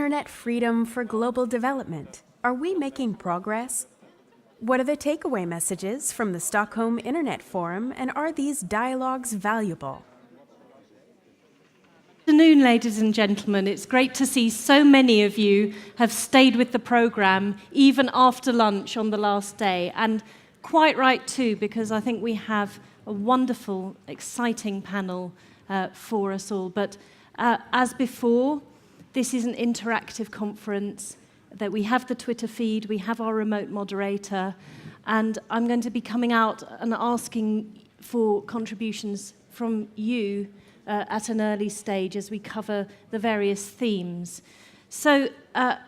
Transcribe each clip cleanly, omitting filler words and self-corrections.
internet freedom for global development? Are we making progress? What are the takeaway messages from the Stockholm Internet Forum, and are these dialogues valuable? Good afternoon, ladies and gentlemen. It's great to see so many of you have stayed with the programme even after lunch on the last day, and quite right too, because I think we have a wonderful, exciting panel for us all. But as before, this is an interactive conference, that we have the Twitter feed, we have our remote moderator, and I'm going to be coming out and asking for contributions from you at an early stage as we cover the various themes. So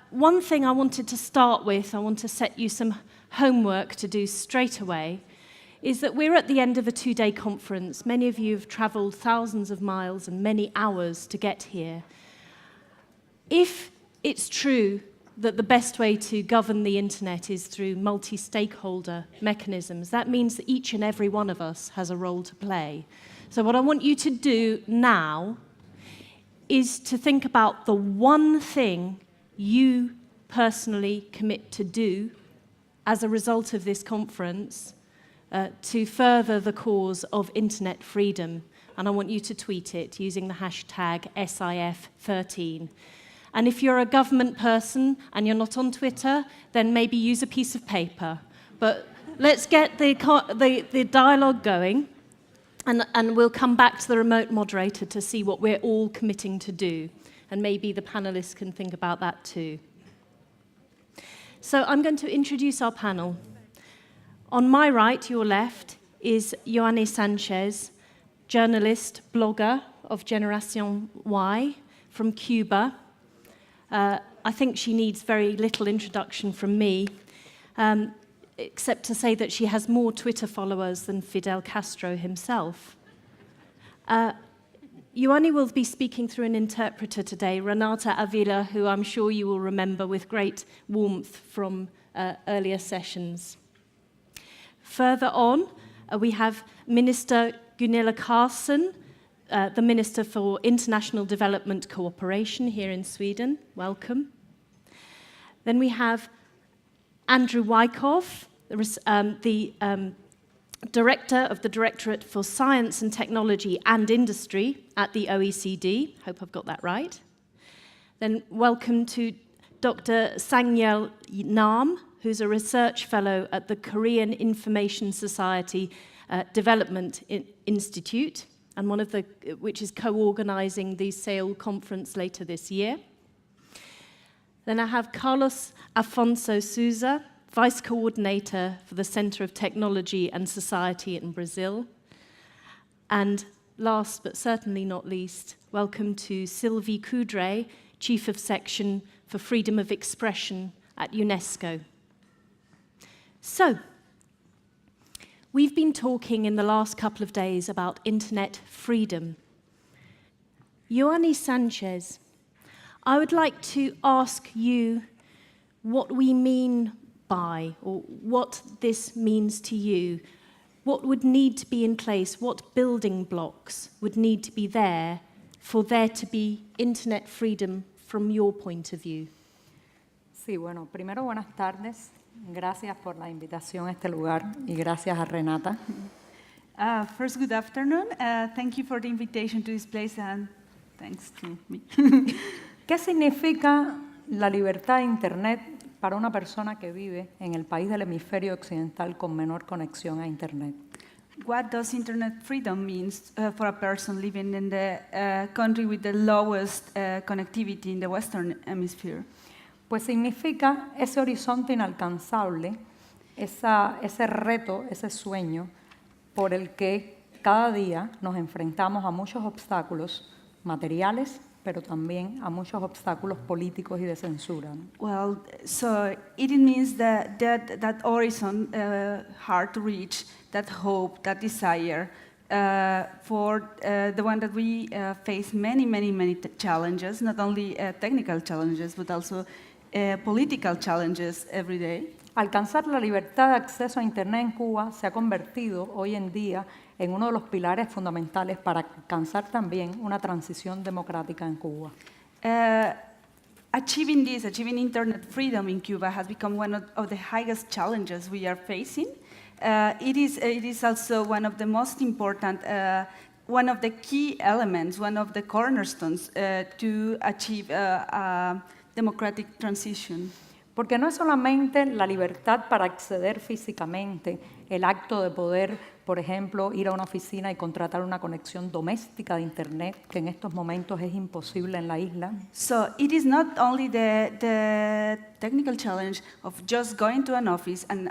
one thing I wanted to start with, I want to set you some homework to do straight away, is that we're at the end of a two-day conference. Many of you have travelled thousands of miles and many hours to get here. If it's true that the best way to govern the internet is through multi-stakeholder mechanisms, that means that each and every one of us has a role to play. So what I want you to do now is to think about the one thing you personally commit to do as a result of this conference to further the cause of internet freedom. And I want you to tweet it using the hashtag SIF13. And if you're a government person and you're not on Twitter, then maybe use a piece of paper. But let's get the dialogue going. And we'll come back to the remote moderator to see what we're all committing to do. And maybe the panelists can think about that too. So I'm going to introduce our panel. On my right, your left, is Yoani Sanchez, journalist, blogger of Generation Y from Cuba. I think she needs very little introduction from me, except to say that she has more Twitter followers than Fidel Castro himself. Yoani will be speaking through an interpreter today, Renata Avila, who I'm sure you will remember with great warmth from earlier sessions. Further on, we have Minister Gunilla Carlsson, the Minister for International Development Cooperation here in Sweden. Welcome. Then we have Andrew Wyckoff, the Director of the Directorate for Science and Technology and Industry at the OECD. Hope I've got that right. Then welcome to Dr. Sang-yirl Nam, who's a research fellow at the Korean Information Society Development Institute, and which is co-organizing the Seoul conference later this year. Then I have Affonso Souza, Vice Coordinator for the Center of Technology and Society in Brazil. And last but certainly not least, welcome to Sylvie Coudray, Chief of Section for Freedom of Expression at UNESCO. So, we've been talking in the last couple of days about internet freedom. Yoani Sanchez, I would like to ask you what we mean by, or what this means to you. What would need to be in place, what building blocks would need to be there for there to be internet freedom from your point of view? Sí, bueno, primero buenas tardes. Gracias por la invitación a este lugar y gracias a Renata. First, good afternoon. Thank you for the invitation to this place and thanks to me. ¿Qué significa la libertad de Internet para una persona que vive en el país del hemisferio occidental con menor conexión a Internet? What does internet freedom mean for a person living in the country with the lowest connectivity in the Western Hemisphere? Pues significa ese horizonte inalcanzable, ese reto, ese sueño por el que cada día nos enfrentamos a muchos obstáculos materiales, pero también a muchos obstáculos políticos y de censura. Well, so it means that horizon hard to reach, that hope, that desire, for the one that we face many challenges, not only technical challenges, but also political challenges every day. Alcanzar la libertad de acceso a Internet en Cuba se ha convertido hoy en día en uno de los pilares fundamentales para alcanzar también una transición democrática en Cuba. achieving internet freedom in Cuba has become one of the highest challenges we are facing. It is also one of the most important, one of the key elements, one of the cornerstones to achieve a democratic transition. Porque no es solamente la libertad para acceder físicamente, el acto de poder, por ejemplo, ir a una oficina y contratar una conexión doméstica de Internet, que en estos momentos es imposible en la isla. So it is not only the technical challenge of just going to an office and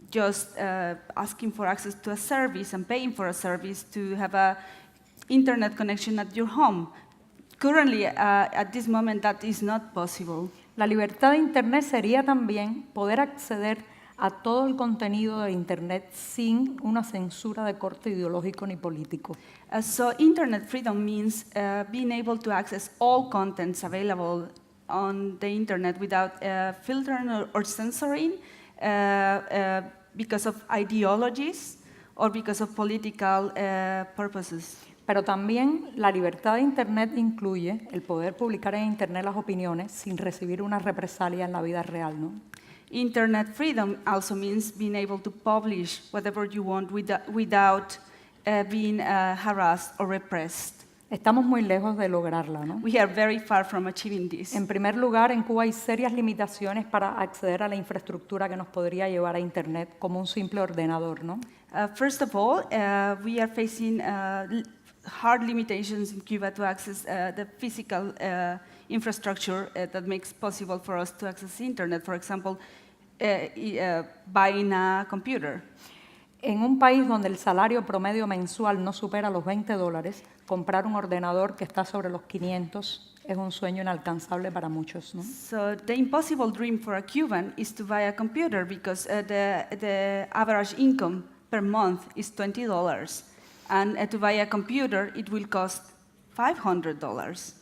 just asking for access to a service and paying for a service to have an internet connection at your home. Currently, at this moment, that is not possible. La libertad de Internet sería también poder acceder a todo el contenido de Internet sin una censura de corte ideológico ni político. So internet freedom means being able to access all contents available on the internet without filtering or censoring because of ideologies or because of political purposes. Pero también la libertad de Internet incluye el poder publicar en Internet las opiniones sin recibir una represalia en la vida real, ¿no? Internet freedom also means being able to publish whatever you want without being harassed or repressed. Estamos muy lejos de lograrla, ¿no? We are very far from achieving this. En primer lugar, en Cuba hay serias limitaciones para acceder a la infraestructura que nos podría llevar a Internet como un simple ordenador, ¿no? First of all, we are facing hard limitations in Cuba to access the physical infrastructure that makes possible for us to access internet. For example, buying a computer. En un país donde el salario promedio mensual no supera los $20, comprar un ordenador que está sobre los 500 es un sueño inalcanzable para muchos, ¿no? So the impossible dream for a Cuban is to buy a computer because the average income per month is $20. And to buy a computer, it will cost $500.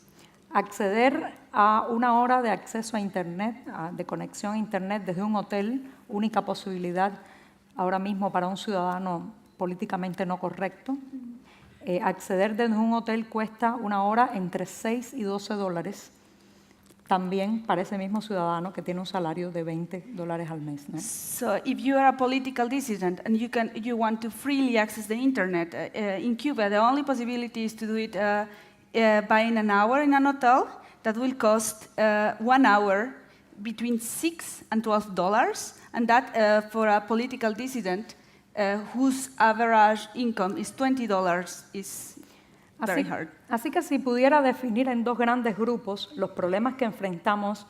Acceder a una hora de acceso a Internet, de conexión a Internet desde un hotel, única posibilidad ahora mismo para un ciudadano políticamente no correcto. Acceder desde un hotel cuesta una hora entre $6 y $12. También para ese mismo ciudadano que tiene un salario de $20 al mes, ¿no? So if you are a political dissident and you want to freely access the internet in Cuba, the only possibility is to do it buying an hour in an hotel that will cost 1 hour between $6 and $12, and that for a political dissident whose average income is $20 is very hard. Así que si pudiera definir en dos grandes grupos los problemas que enfrentamos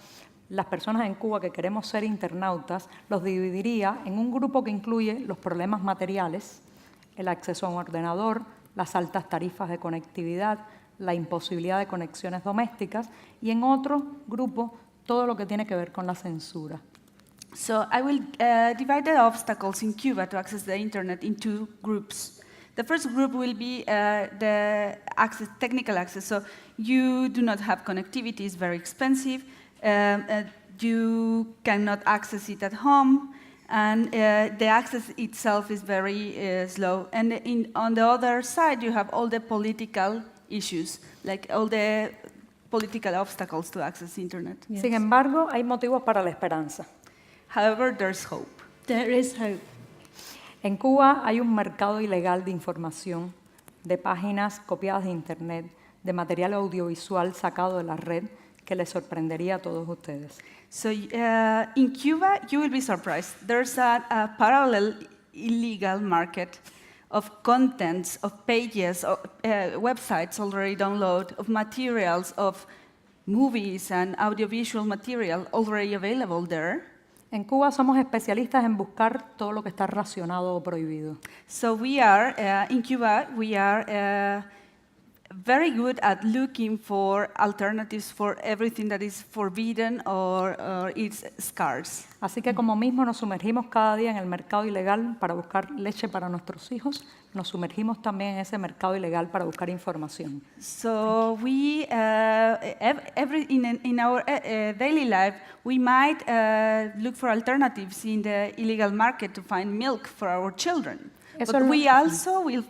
las personas en Cuba que queremos ser internautas, los dividiría en un grupo que incluye los problemas materiales, el acceso a un ordenador, las altas tarifas de conectividad, la imposibilidad de conexiones domésticas, y en otro grupo todo lo que tiene que ver con la censura. So I will divide the obstacles in Cuba to access the internet in two groups. The first group will be the technical access. So you do not have connectivity, it's very expensive. You cannot access it at home, and the access itself is very slow. And on the other side, you have all the political issues, like all the political obstacles to access internet. Yes. Sin embargo, hay motivos para la esperanza. However, there's hope. There is hope. En Cuba hay un mercado ilegal de información, de páginas copiadas de Internet, de material audiovisual sacado de la red que les sorprendería a todos ustedes. So in Cuba, you will be surprised. There's a parallel illegal market of contents, of pages, of websites already downloaded, of materials, of movies and audiovisual material already available there. En Cuba somos especialistas en buscar todo lo que está racionado o prohibido. So we are, in Cuba, we are very good at looking for alternatives for everything that is forbidden or is scarce. Así que como mismo nos sumergimos cada día en el mercado ilegal para buscar leche para nuestros hijos, nos sumergimos también en ese mercado ilegal para buscar información. So we, in our daily life, we might look for alternatives in the illegal market to find milk for our children. But we also will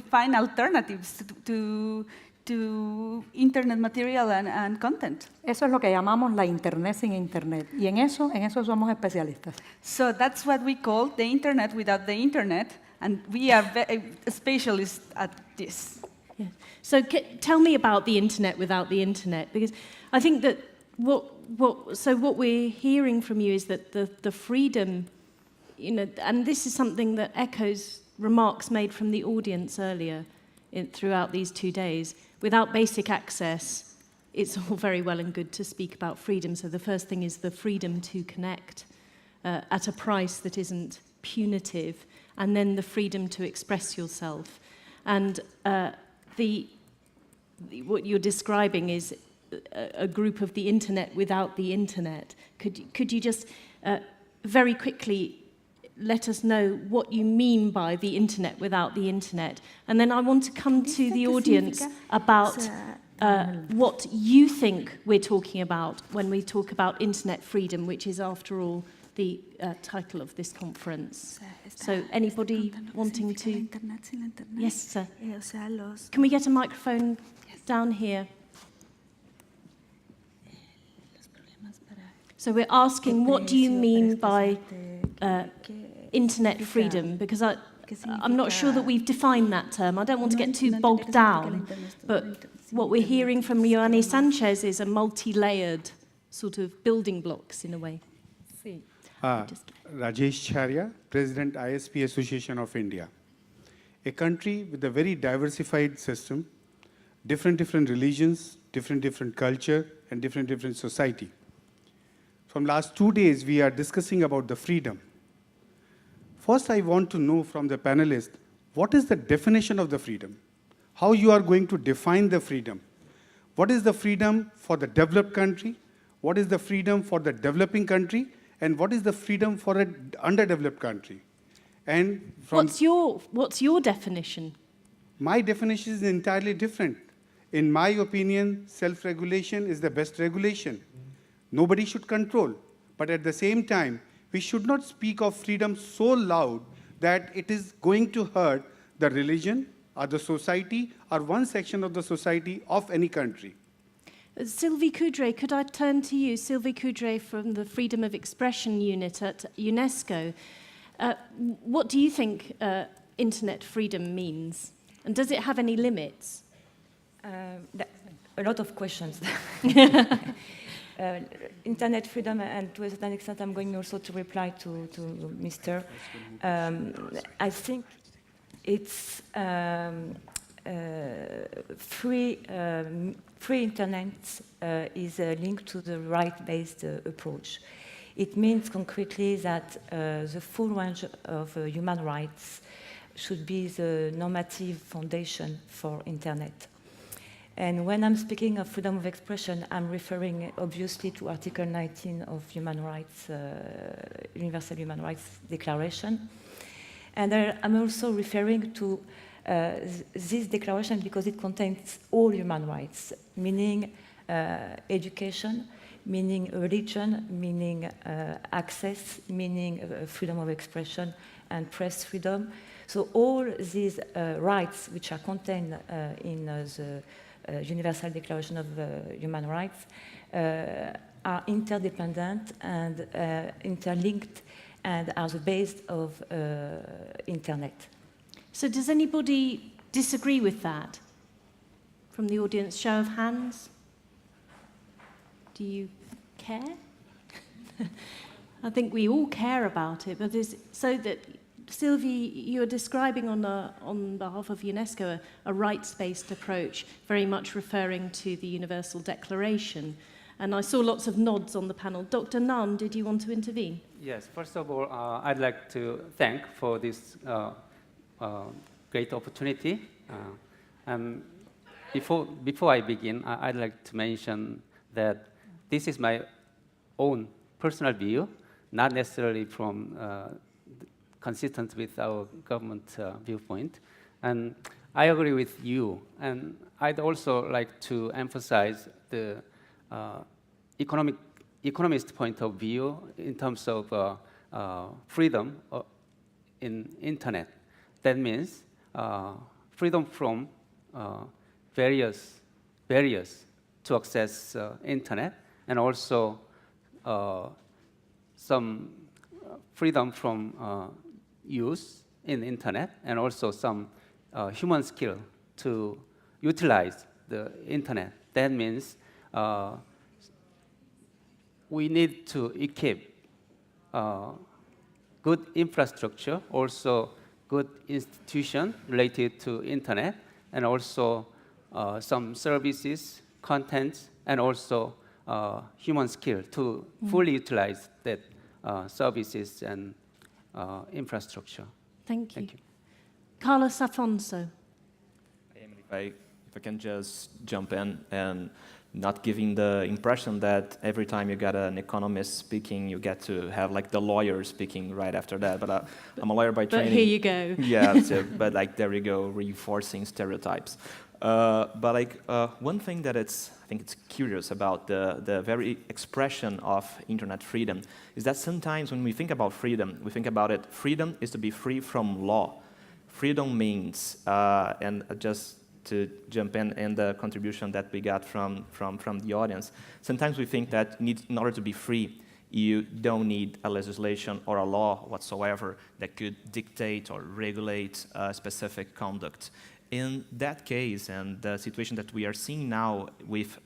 find alternatives to to internet material and content. Eso es lo que llamamos la Internet sin Internet. Y en eso somos especialistas. So that's what we call the internet without the internet, and we are specialists at this. Yeah. So tell me about the internet without the internet, because I think that what we're hearing from you is that the freedom, and this is something that echoes remarks made from the audience earlier throughout these 2 days. Without basic access, it's all very well and good to speak about freedom. So the first thing is the freedom to connect at a price that isn't punitive, and then the freedom to express yourself. And what you're describing is a group of the internet without the internet. Could you just very quickly let us know what you mean by the internet without the internet? And then I want to come to the audience about what you think we're talking about when we talk about internet freedom, which is, after all, the title of this conference. So anybody wanting to? Yes, sir. Can we get a microphone down here? So we're asking, what do you mean by internet freedom? Because I'm not sure that we've defined that term. I don't want to get too bogged down, but what we're hearing from Yoani Sanchez is a multi-layered sort of building blocks in a way. Rajesh Charya, President ISP Association of India. A country with a very diversified system, different religions, different culture, and different society. From last 2 days, we are discussing about the freedom. First, I want to know from the panelists, what is the definition of the freedom? How you are going to define the freedom? What is the freedom for the developed country? What is the freedom for the developing country? And what is the freedom for an underdeveloped country? And what's your definition? My definition is entirely different. In my opinion, self-regulation is the best regulation. Nobody should control. But at the same time, we should not speak of freedom so loud that it is going to hurt the religion or the society or one section of the society of any country. Sylvie Coudray, could I turn to you? Sylvie Coudray from the Freedom of Expression Unit at UNESCO. What do you think internet freedom means? And does it have any limits? A lot of questions. Internet freedom, and to a certain extent I'm going also to reply to Mr. I think it's free internet is linked to the right-based approach. It means concretely that the full range of human rights should be the normative foundation for internet. And when I'm speaking of freedom of expression, I'm referring obviously to Article 19 of Human Rights, Universal Human Rights Declaration. And I'm also referring to this declaration because it contains all human rights, meaning education, meaning religion, meaning access, meaning freedom of expression and press freedom. So all these rights which are contained in the Universal Declaration of Human Rights are interdependent and interlinked and are the base of internet. So does anybody disagree with that? From the audience, show of hands. Do you care? I think we all care about it, but so that Sylvie, you're describing on behalf of UNESCO a rights-based approach, very much referring to the Universal Declaration. And I saw lots of nods on the panel. Dr. Nam, did you want to intervene? Yes, first of all, I'd like to thank for this great opportunity. Before I begin, I'd like to mention that this is my own personal view, not necessarily from consistent with our government viewpoint. And I agree with you. And I'd also like to emphasize the economist point of view in terms of freedom in internet. That means freedom from various barriers to access internet, and also some freedom from use in internet, and also some human skill to utilize the internet. That means we need to equip good infrastructure, also good institution related to internet, and also some services, content, and also human skill to fully utilize that services and infrastructure. Thank you. Thank you. Carlos Affonso. If I can just jump in, and not giving the impression that every time you get an economist speaking, you get to have like the lawyer speaking right after that. But I'm a lawyer by training. But here you go. Yeah, so, but like there you go, reinforcing stereotypes. But like one thing that I think it's curious about the very expression of internet freedom is that sometimes when we think about freedom, we think about it, freedom is to be free from law. Freedom means, and just to jump in the contribution that we got from the audience, sometimes we think that in order to be free, you don't need a legislation or a law whatsoever that could dictate or regulate specific conduct. In that case, and the situation that we are seeing now with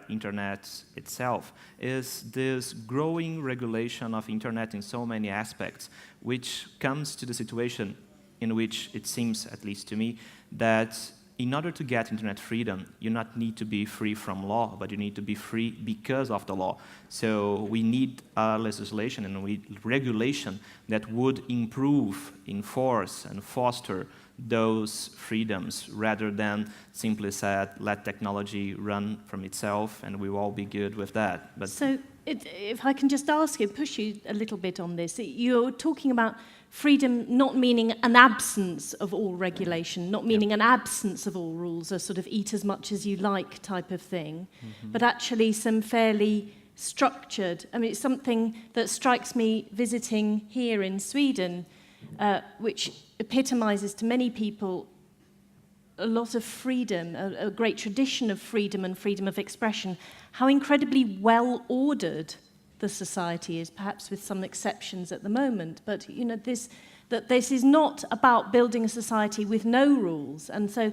internet itself, is this growing regulation of internet in so many aspects, which comes to the situation in which it seems, at least to me, that in order to get internet freedom, you not need to be free from law, but you need to be free because of the law. So we need legislation and regulation that would improve, enforce, and foster those freedoms, rather than simply said, let technology run from itself and we will all be good with that. But so if I can just ask you, push you a little bit on this, you're talking about freedom not meaning an absence of all regulation, not meaning an absence of all rules, a sort of eat as much as you like type of thing, but actually some fairly structured, I mean, it's something that strikes me visiting here in Sweden, which epitomizes to many people a lot of freedom, a great tradition of freedom and freedom of expression, how incredibly well ordered the society is, perhaps with some exceptions at the moment, but you know, this is not about building a society with no rules, and so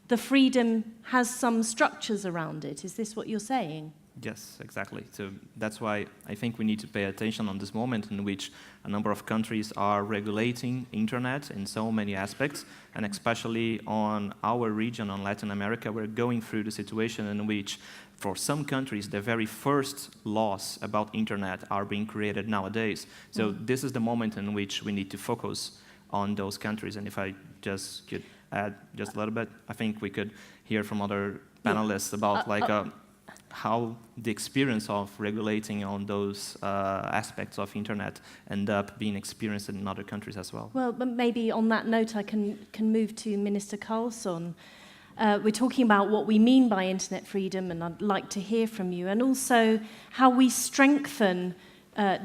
the freedom has some structures around it. Is this what you're saying? Yes, exactly. So that's why I think we need to pay attention on this moment in which a number of countries are regulating internet in so many aspects, and especially on our region, on Latin America, we're going through the situation in which, for some countries, the very first laws about internet are being created nowadays. So this is the moment in which we need to focus on those countries. And if I just could add just a little bit, I think we could hear from other panelists about how the experience of regulating on those aspects of internet end up being experienced in other countries as well. Well, but maybe on that note, I can move to Minister Carlsson. We're talking about what we mean by internet freedom, and I'd like to hear from you, and also how we strengthen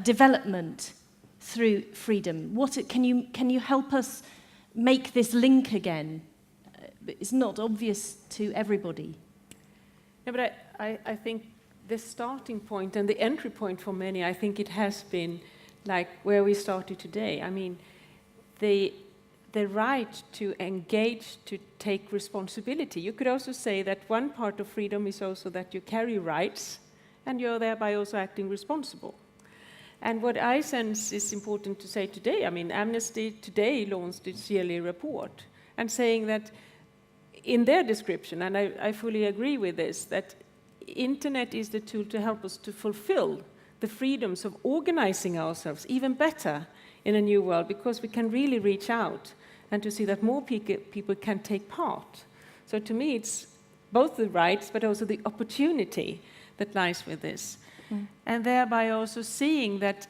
development through freedom. Can you help us make this link again? It's not obvious to everybody. Yeah, but I think the starting point and the entry point for many, I think it has been like where we started today. I mean, the right to engage, to take responsibility. You could also say that one part of freedom is also that you carry rights and you're thereby also acting responsible. And what I sense is important to say today, I mean, Amnesty today launched its yearly report and saying that in their description, and I fully agree with this, that internet is the tool to help us to fulfill the freedoms of organizing ourselves even better in a new world, because we can really reach out and to see that more people can take part. So to me, it's both the rights, but also the opportunity that lies with this. And thereby also seeing that,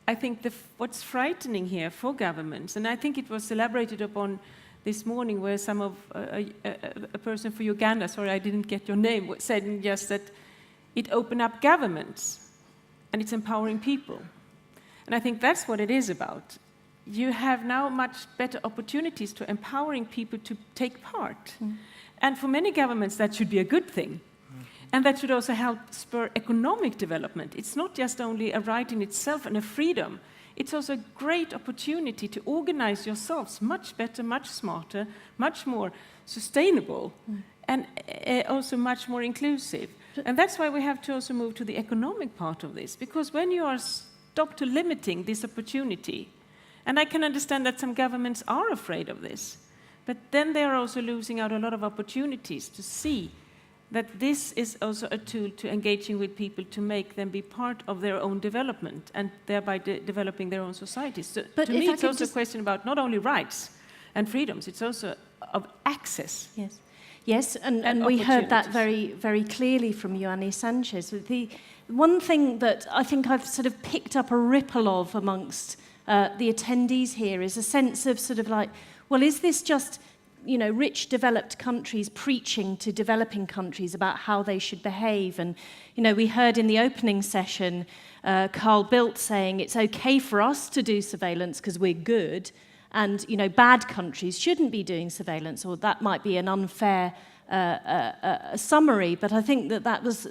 I think what's frightening here for governments, and I think it was elaborated upon this morning where some of a person for Uganda, sorry I didn't get your name, said just that it opened up governments and it's empowering people. And I think that's what it is about. You have now much better opportunities to empowering people to take part. And for many governments that should be a good thing. And that should also help spur economic development. It's not just only a right in itself and a freedom. It's also a great opportunity to organize yourselves much better, much smarter, much more sustainable, and also much more inclusive. And that's why we have to also move to the economic part of this, because when you are stopped to limiting this opportunity, and I can understand that some governments are afraid of this, but then they are also losing out a lot of opportunities to see that this is also a tool to engaging with people to make them be part of their own development and thereby developing their own societies. So But to me, it's also a question about not only rights and freedoms, it's also of access. Yes. Yes, and we heard that very, very clearly from Yoani Sanchez. The one thing that I think I've sort of picked up a ripple of amongst the attendees here is a sense of sort of like, well, is this just, you know, rich developed countries preaching to developing countries about how they should behave? And, you know, we heard in the opening session Carl Bildt saying it's okay for us to do surveillance because we're good, and, you know, bad countries shouldn't be doing surveillance, or that might be an unfair summary, but I think that was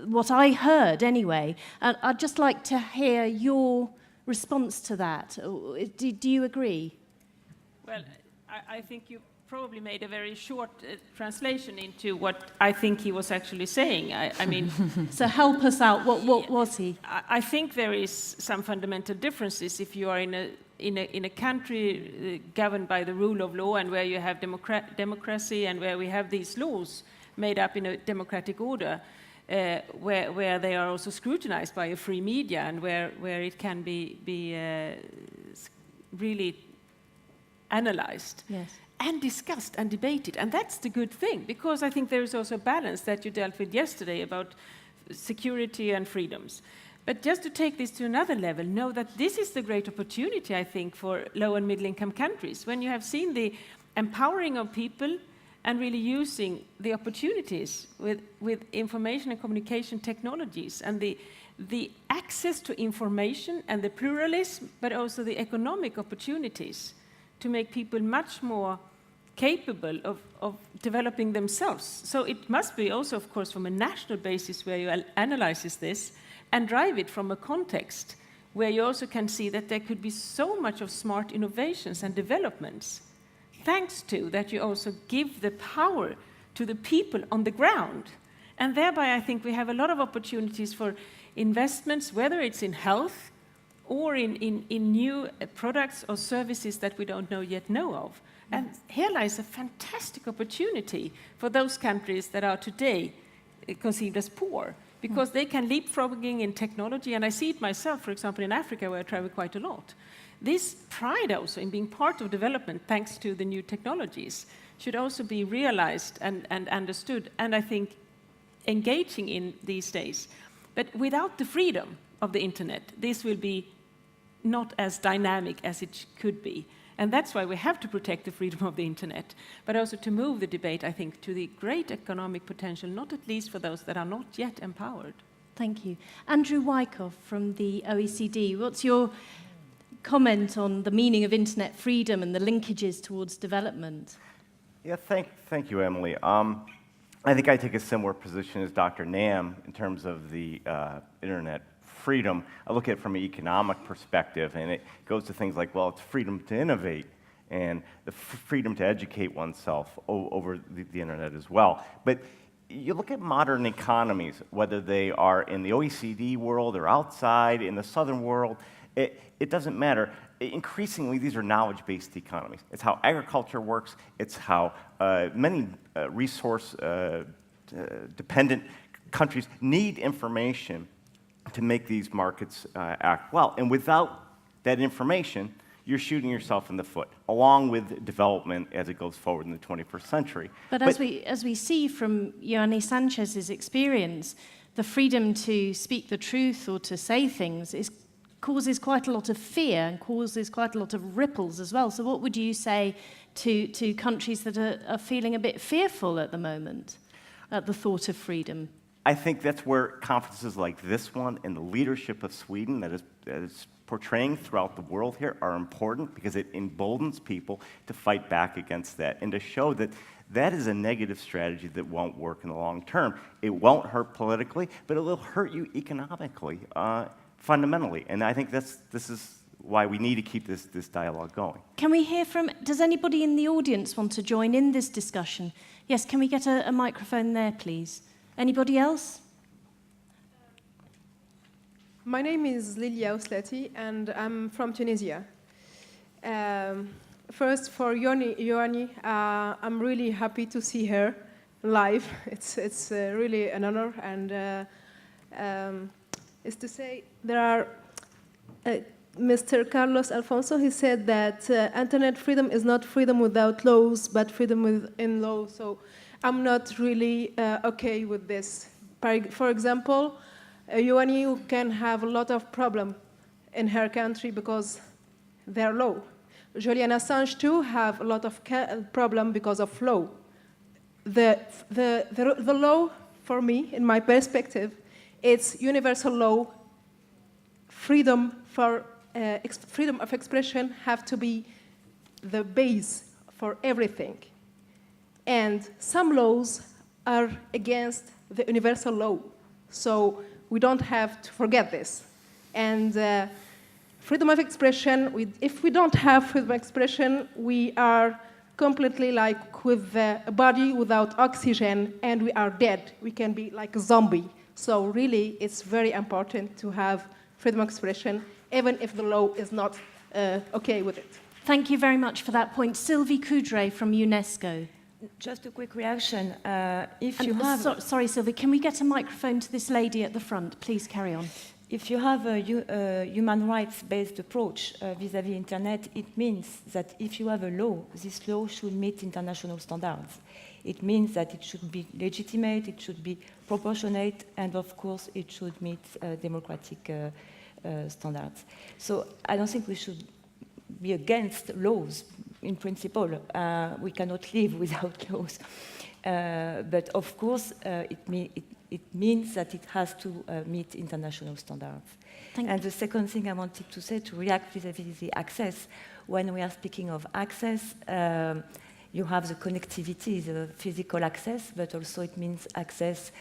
what I heard anyway. And I'd just like to hear your response to that. Do you agree? Well, I think you probably made a very short translation into what I think he was actually saying. I mean, so help us out. What was he? I think there is some fundamental differences if you are in a country governed by the rule of law and where you have democracy and where we have these laws made up in a democratic order, where they are also scrutinized by a free media and where it can be really analyzed. Yes. And discussed and debated. And that's the good thing, because I think there is also a balance that you dealt with yesterday about security and freedoms. But just to take this to another level, know that this is the great opportunity, I think, for low and middle income countries. When you have seen the empowering of people and really using the opportunities with information and communication technologies and the access to information and the pluralism, but also the economic opportunities to make people much more capable of developing themselves. So it must be also, of course, from a national basis where you analyze this and drive it from a context where you also can see that there could be so much of smart innovations and developments, thanks to that you also give the power to the people on the ground. And thereby I think we have a lot of opportunities for investments, whether it's in health, or in new products or services that we don't yet know of. And here lies a fantastic opportunity for those countries that are today conceived as poor, because they can leapfrogging in technology, and I see it myself, for example, in Africa, where I travel quite a lot. This pride also in being part of development, thanks to the new technologies, should also be realized and understood, and I think engaging in these days. But without the freedom of the internet, this will be not as dynamic as it could be. And that's why we have to protect the freedom of the internet, but also to move the debate, I think, to the great economic potential, not at least for those that are not yet empowered. Thank you. Andrew Wyckoff from the OECD, what's your comment on the meaning of internet freedom and the linkages towards development? Yeah, thank you, Emily. I think I take a similar position as Dr. Nam in terms of the internet freedom. I look at it from an economic perspective, and it goes to things like, well, it's freedom to innovate and the freedom to educate oneself over the internet as well. But you look at modern economies, whether they are in the OECD world or outside in the southern world, it doesn't matter. Increasingly, these are knowledge-based economies. It's how agriculture works. It's how many resource-dependent countries need information to make these markets act well. And without that information, you're shooting yourself in the foot, along with development as it goes forward in the 21st century. But as we see from Yoani Sanchez's experience, the freedom to speak the truth or to say things causes quite a lot of fear and causes quite a lot of ripples as well. So what would you say to countries that are feeling a bit fearful at the moment at the thought of freedom? I think that's where conferences like this one and the leadership of Sweden that is portraying throughout the world here are important, because it emboldens people to fight back against that and to show that That is a negative strategy that won't work in the long term. It won't hurt politically, but it will hurt you economically, fundamentally. And I think this is why we need to keep this dialogue going. Can we hear from, does anybody in the audience want to join in this discussion? Yes, can we get a microphone there, please? Anybody else? My name is Lilia Ouslati, and I'm from Tunisia. First, for Yoani, I'm really happy to see her live. It's really an honor, and is to say there are Mr. Carlos Affonso. He said that internet freedom is not freedom without laws, but freedom within law. So I'm not really okay with this. For example, Yoani can have a lot of problem in her country because they're law. Julian Assange too have a lot of problem because of law. The law, for me, in my perspective, it's universal law. Freedom of expression have to be the base for everything. And some laws are against the universal law. So we don't have to forget this. And freedom of expression, if we don't have freedom of expression, we are completely like with a body without oxygen, and we are dead. We can be like a zombie. So really, it's very important to have freedom of expression, even if the law is not okay with it. Thank you very much for that point. Sylvie Coudray from UNESCO. Just a quick reaction. Sorry, Sylvie, can we get a microphone to this lady at the front? Please carry on. If you have a human rights-based approach vis-à-vis internet, it means that if you have a law, this law should meet international standards. It means that it should be legitimate, it should be proportionate, and of course, it should meet democratic standards. So I don't think we should be against laws in principle. We cannot live without laws. But of course, it means that it has to meet international standards. And the second thing I wanted to say, to react vis-à-vis the access, when we are speaking of access, you have the connectivity, the physical access, but also it means access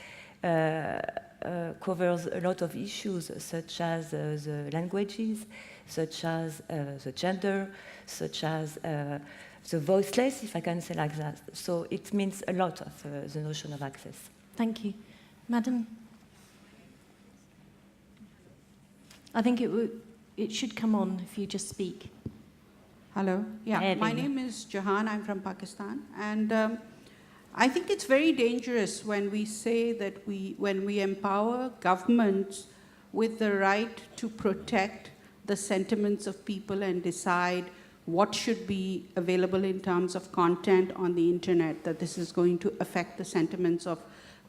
covers a lot of issues, such as the languages, such as the gender, such as the voiceless, if I can say like that. So it means a lot of the notion of access. Thank you. Madam? I think it should come on if you just speak. Hello. Yeah, my name is Jahan. I'm from Pakistan. And I think it's very dangerous when we say that when we empower governments with the right to protect the sentiments of people and decide what should be available in terms of content on the internet, that this is going to affect the sentiments of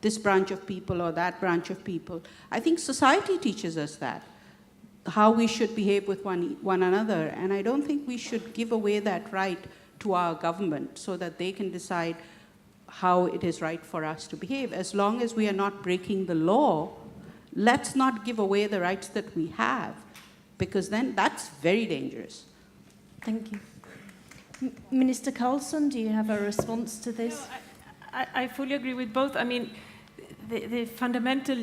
this branch of people or that branch of people. I think society teaches us that, how we should behave with one another. And I don't think we should give away that right to our government so that they can decide how it is right for us to behave. As long as we are not breaking the law, let's not give away the rights that we have, because then that's very dangerous. Thank you. Minister Carlsson, do you have a response to this? No, I fully agree with both. I mean, the fundamental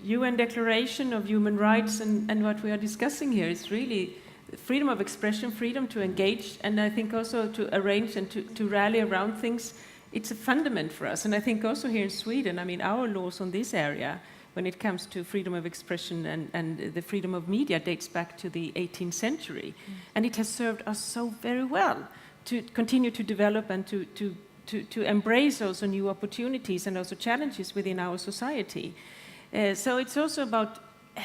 UN Declaration of Human Rights and what we are discussing here is really freedom of expression, freedom to engage, and I think also to arrange and to rally around things. It's a fundament for us. And I think also here in Sweden, I mean, our laws on this area, when it comes to freedom of expression and the freedom of media, dates back to the 18th century. And it has served us so very well to continue to develop and to embrace also new opportunities and also challenges within our society. So it's also about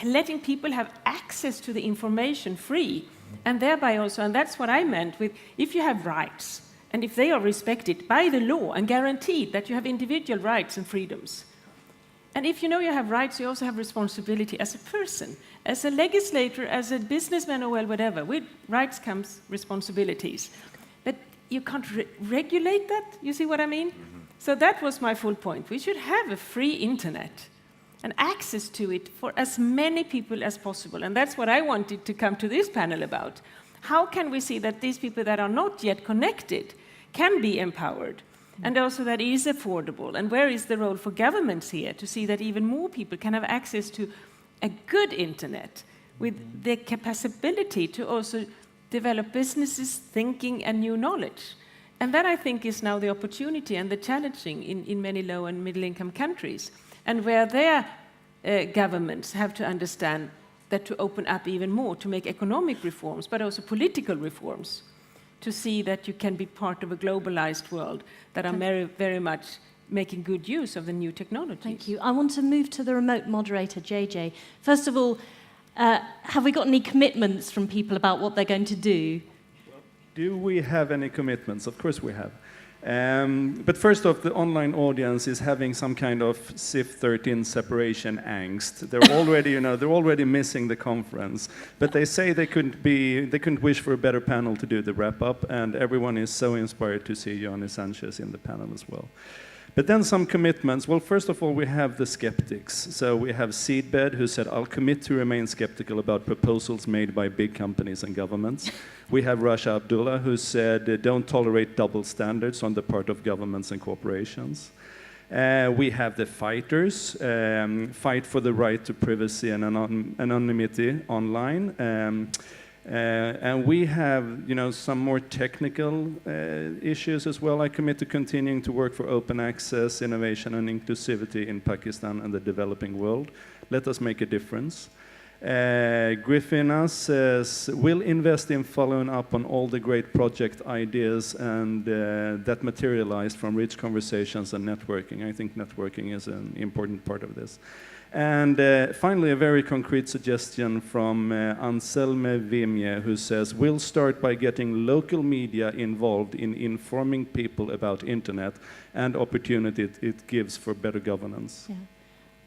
letting people have access to the information free, and thereby also, and that's what I meant with, if you have rights, and if they are respected by the law and guaranteed that you have individual rights and freedoms, and if you know you have rights, you also have responsibility as a person, as a legislator, as a businessman, or well, whatever. With rights comes responsibilities. But you can't regulate that, you see what I mean? Mm-hmm. So that was my full point. We should have a free internet and access to it for as many people as possible. And that's what I wanted to come to this panel about. How can we see that these people that are not yet connected can be empowered? and also that is affordable. And where is the role for governments here to see that even more people can have access to a good internet with the capacity to also develop businesses, thinking, and new knowledge? And that, I think, is now the opportunity and the challenging in many low and middle-income countries, and where their governments have to understand that to open up even more, to make economic reforms, but also political reforms, to see that you can be part of a globalized world that are very, very much making good use of the new technologies. Thank you. I want to move to the remote moderator, JJ. First of all, have we got any commitments from people about what they're going to do? Do we have any commitments? Of course we have. But first off, the online audience is having some kind of CIF 13 separation angst. They're already, they're already missing the conference. But they say they couldn't wish for a better panel to do the wrap-up, and everyone is so inspired to see Yoani Sanchez in the panel as well. But then some commitments. Well, first of all, we have the skeptics. So we have Seedbed, who said, I'll commit to remain skeptical about proposals made by big companies and governments. We have Rasha Abdullah, who said, don't tolerate double standards on the part of governments and corporations. We have the fighters, fight for the right to privacy and anonymity online. And we have, some more technical issues as well. I commit to continuing to work for open access, innovation, and inclusivity in Pakistan and the developing world. Let us make a difference. Griffina says, we'll invest in following up on all the great project ideas and that materialized from rich conversations and networking. I think networking is an important part of this. And finally, a very concrete suggestion from Anselme Vimje, who says, we'll start by getting local media involved in informing people about internet and opportunity it gives for better governance. Yeah.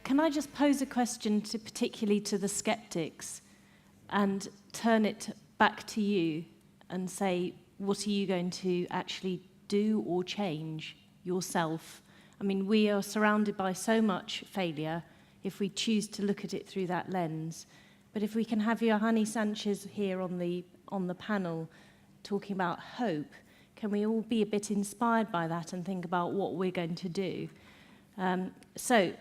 Can I just pose a question particularly to the skeptics and turn it back to you and say, what are you going to actually do or change yourself? I mean, we are surrounded by so much failure if we choose to look at it through that lens. But if we can have Yoani Sanchez here on the panel talking about hope, can we all be a bit inspired by that and think about what we're going to do? So,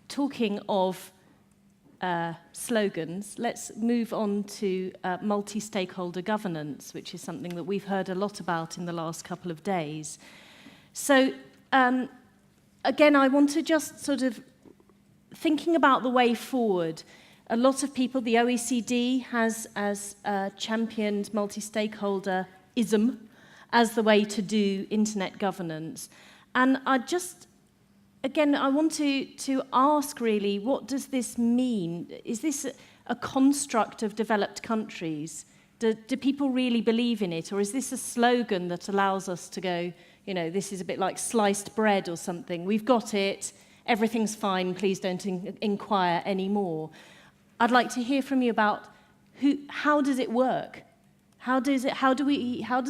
talking of slogans, let's move on to multi-stakeholder governance, which is something that we've heard a lot about in the last couple of days. So, again, I want to just sort of thinking about the way forward. A lot of people, the OECD has championed multi-stakeholderism as the way to do internet governance. And I want to ask really, what does this mean? Is this a construct of developed countries? Do people really believe in it? Or is this a slogan that allows us to go, this is a bit like sliced bread or something. We've got it. Everything's fine, please don't inquire anymore. I'd like to hear from you about how does it work? How does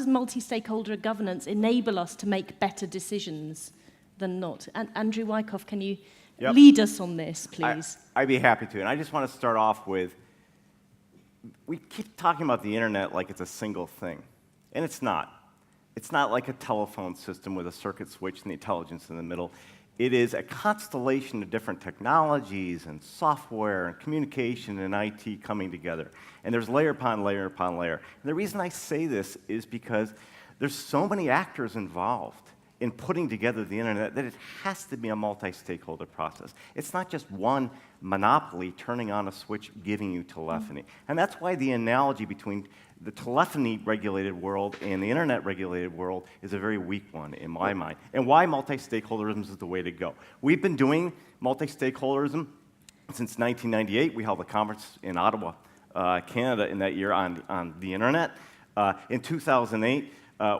multi-stakeholder governance enable us to make better decisions than not? And Andrew Wyckoff, can you lead us on this, please? I'd be happy to. And I just want to start off with, we keep talking about the internet like it's a single thing. And it's not. It's not like a telephone system with a circuit switch and the intelligence in the middle. It is a constellation of different technologies and software and communication and IT coming together. And there's layer upon layer upon layer. And the reason I say this is because there's so many actors involved in putting together the internet that it has to be a multi-stakeholder process. It's not just one monopoly turning on a switch giving you telephony. And that's why the analogy between the telephony-regulated world and the internet-regulated world is a very weak one in my mind, and why multi-stakeholderism is the way to go. We've been doing multi-stakeholderism since 1998. We held a conference in Ottawa, Canada in that year on the internet. In 2008,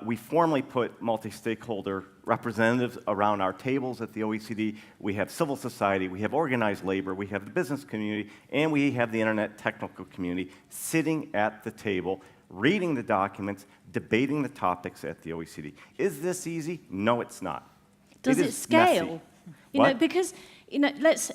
we formally put multi-stakeholder representatives around our tables at the OECD. We have civil society, we have organized labor, we have the business community, and we have the internet technical community sitting at the table, reading the documents, debating the topics at the OECD. Is this easy? No, it's not. Does it scale? Because let's.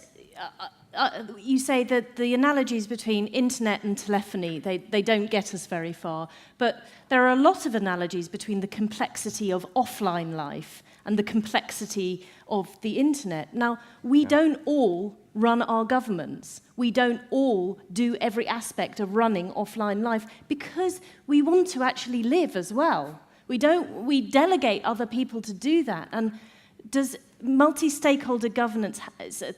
You say that the analogies between internet and telephony, they don't get us very far. But there are a lot of analogies between the complexity of offline life and the complexity of the internet. Now, we don't all run our governments. We don't all do every aspect of running offline life because we want to actually live as well. We delegate other people to do that. And does multi-stakeholder governance,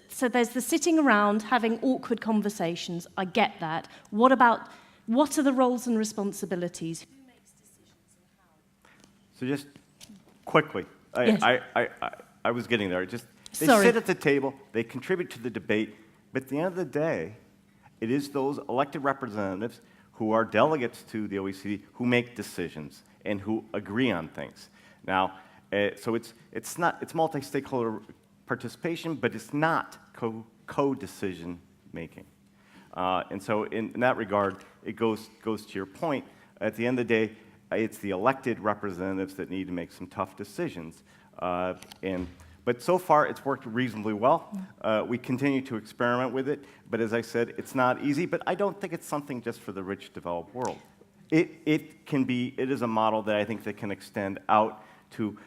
so there's the sitting around having awkward conversations, I get that. What are the roles and responsibilities? Who makes decisions and how? So just quickly, Yes. I was getting there. They Sorry. sit at the table, they contribute to the debate, but at the end of the day, it is those elected representatives who are delegates to the OECD who make decisions and who agree on things. Now, so it's multi-stakeholder participation, but it's not co-decision making. And so in that regard, it goes to your point. At the end of the day, it's the elected representatives that need to make some tough decisions. But so far, it's worked reasonably well. We continue to experiment with it, but as I said, it's not easy, but I don't think it's something just for the rich, developed world. It is a model that I think that can extend out to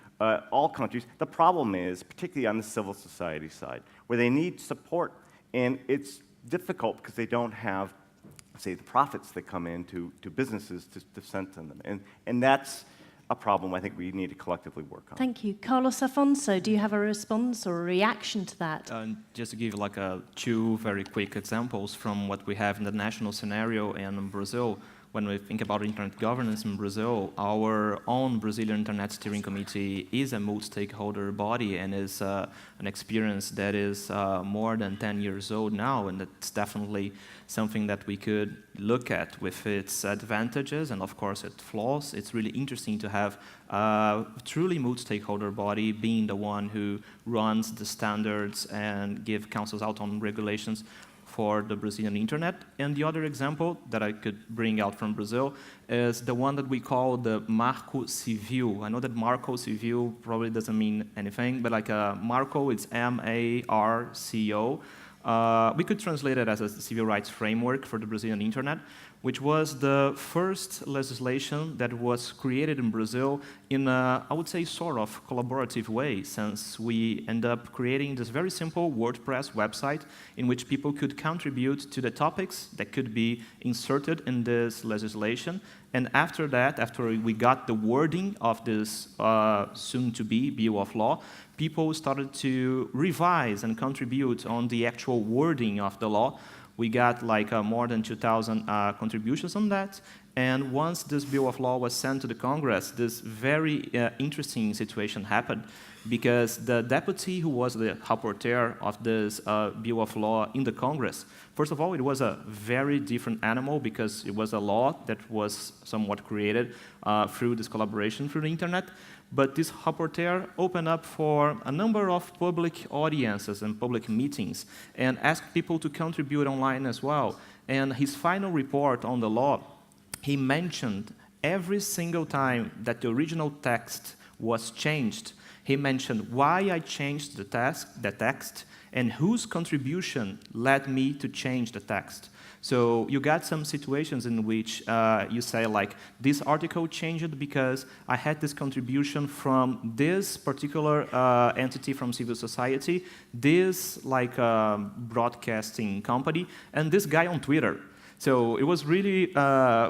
all countries. The problem is, particularly on the civil society side, where they need support, and it's difficult because they don't have, say, the profits that come in to businesses to send to them. And that's a problem I think we need to collectively work on. Thank you. Carlos Affonso, do you have a response or a reaction to that? Just to give like two very quick examples from what we have in the national scenario and in Brazil. When we think about internet governance in Brazil, our own Brazilian Internet Steering Committee is a multi-stakeholder body and is an experience that is more than 10 years old now, and it's definitely something that we could look at with its advantages and, of course, its flaws. It's really interesting to have a truly multi-stakeholder body being the one who runs the standards and give councils out on regulations for the Brazilian internet. And the other example that I could bring out from Brazil is the one that we call the Marco Civil. I know that Marco Civil probably doesn't mean anything, but like Marco, it's M-A-R-C-O. We could translate it as a civil rights framework for the Brazilian internet, which was the first legislation that was created in Brazil in a, I would say, sort of collaborative way, since we end up creating this very simple WordPress website in which people could contribute to the topics that could be inserted in this legislation. And after that, after we got the wording of this soon-to-be Bill of Law, people started to revise and contribute on the actual wording of the law. We got like more than 2,000 contributions on that. And once this Bill of Law was sent to the Congress, this very interesting situation happened, because the deputy who was the rapporteur of this Bill of Law in the Congress, first of all, it was a very different animal because it was a law that was somewhat created through this collaboration through the internet. But this rapporteur opened up for a number of public audiences and public meetings and asked people to contribute online as well. And his final report on the law, he mentioned every single time that the original text was changed, he mentioned why I changed the text and whose contribution led me to change the text. So you got some situations in which you say, like, this article changed because I had this contribution from this particular entity from civil society, this like broadcasting company, and this guy on Twitter. So it was really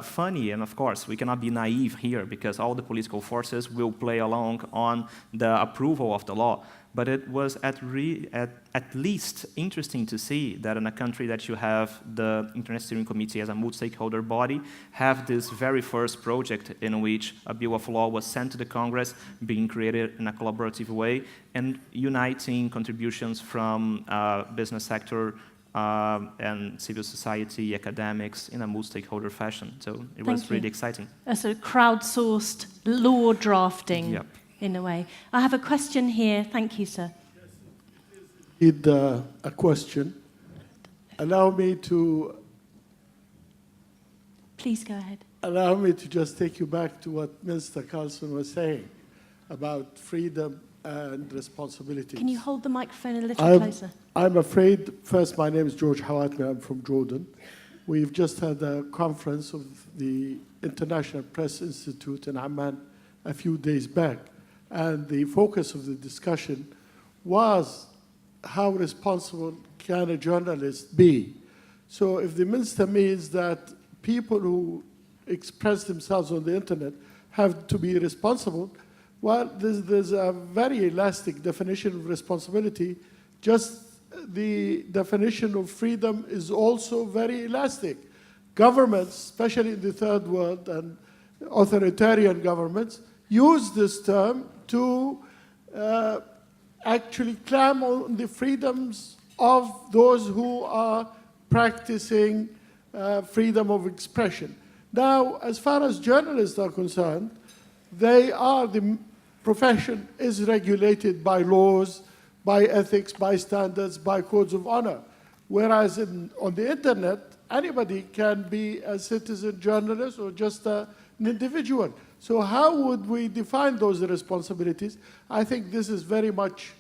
funny, and of course, we cannot be naive here because all the political forces will play along on the approval of the law. But it was at least interesting to see that in a country that you have the Internet Steering Committee as a multi-stakeholder body, have this very first project in which a Bill of Law was sent to the Congress, being created in a collaborative way, and uniting contributions from business sector, and civil society, academics, in a multi-stakeholder fashion. So it was really exciting. So crowdsourced law drafting, yep, in a way. I have a question here. Thank you, sir. A question. Allow me to... Please go ahead. Allow me to just take you back to what Mr. Carlsson was saying about freedom and responsibility. Can you hold the microphone a little closer? I'm afraid, first, my name is George Hawatmi, I'm from Jordan. We've just had a conference of the International Press Institute in Amman a few days back. and the focus of the discussion was how responsible can a journalist be? So if the minister means that people who express themselves on the internet have to be responsible, well, there's a very elastic definition of responsibility. Just the definition of freedom is also very elastic. Governments, especially in the third world and authoritarian governments, use this term to actually clamor on the freedoms of those who are practicing freedom of expression. Now, as far as journalists are concerned, the profession is regulated by laws, by ethics, by standards, by codes of honor. Whereas on the internet, anybody can be a citizen journalist or just an individual. So how would we define those responsibilities? I think this is very much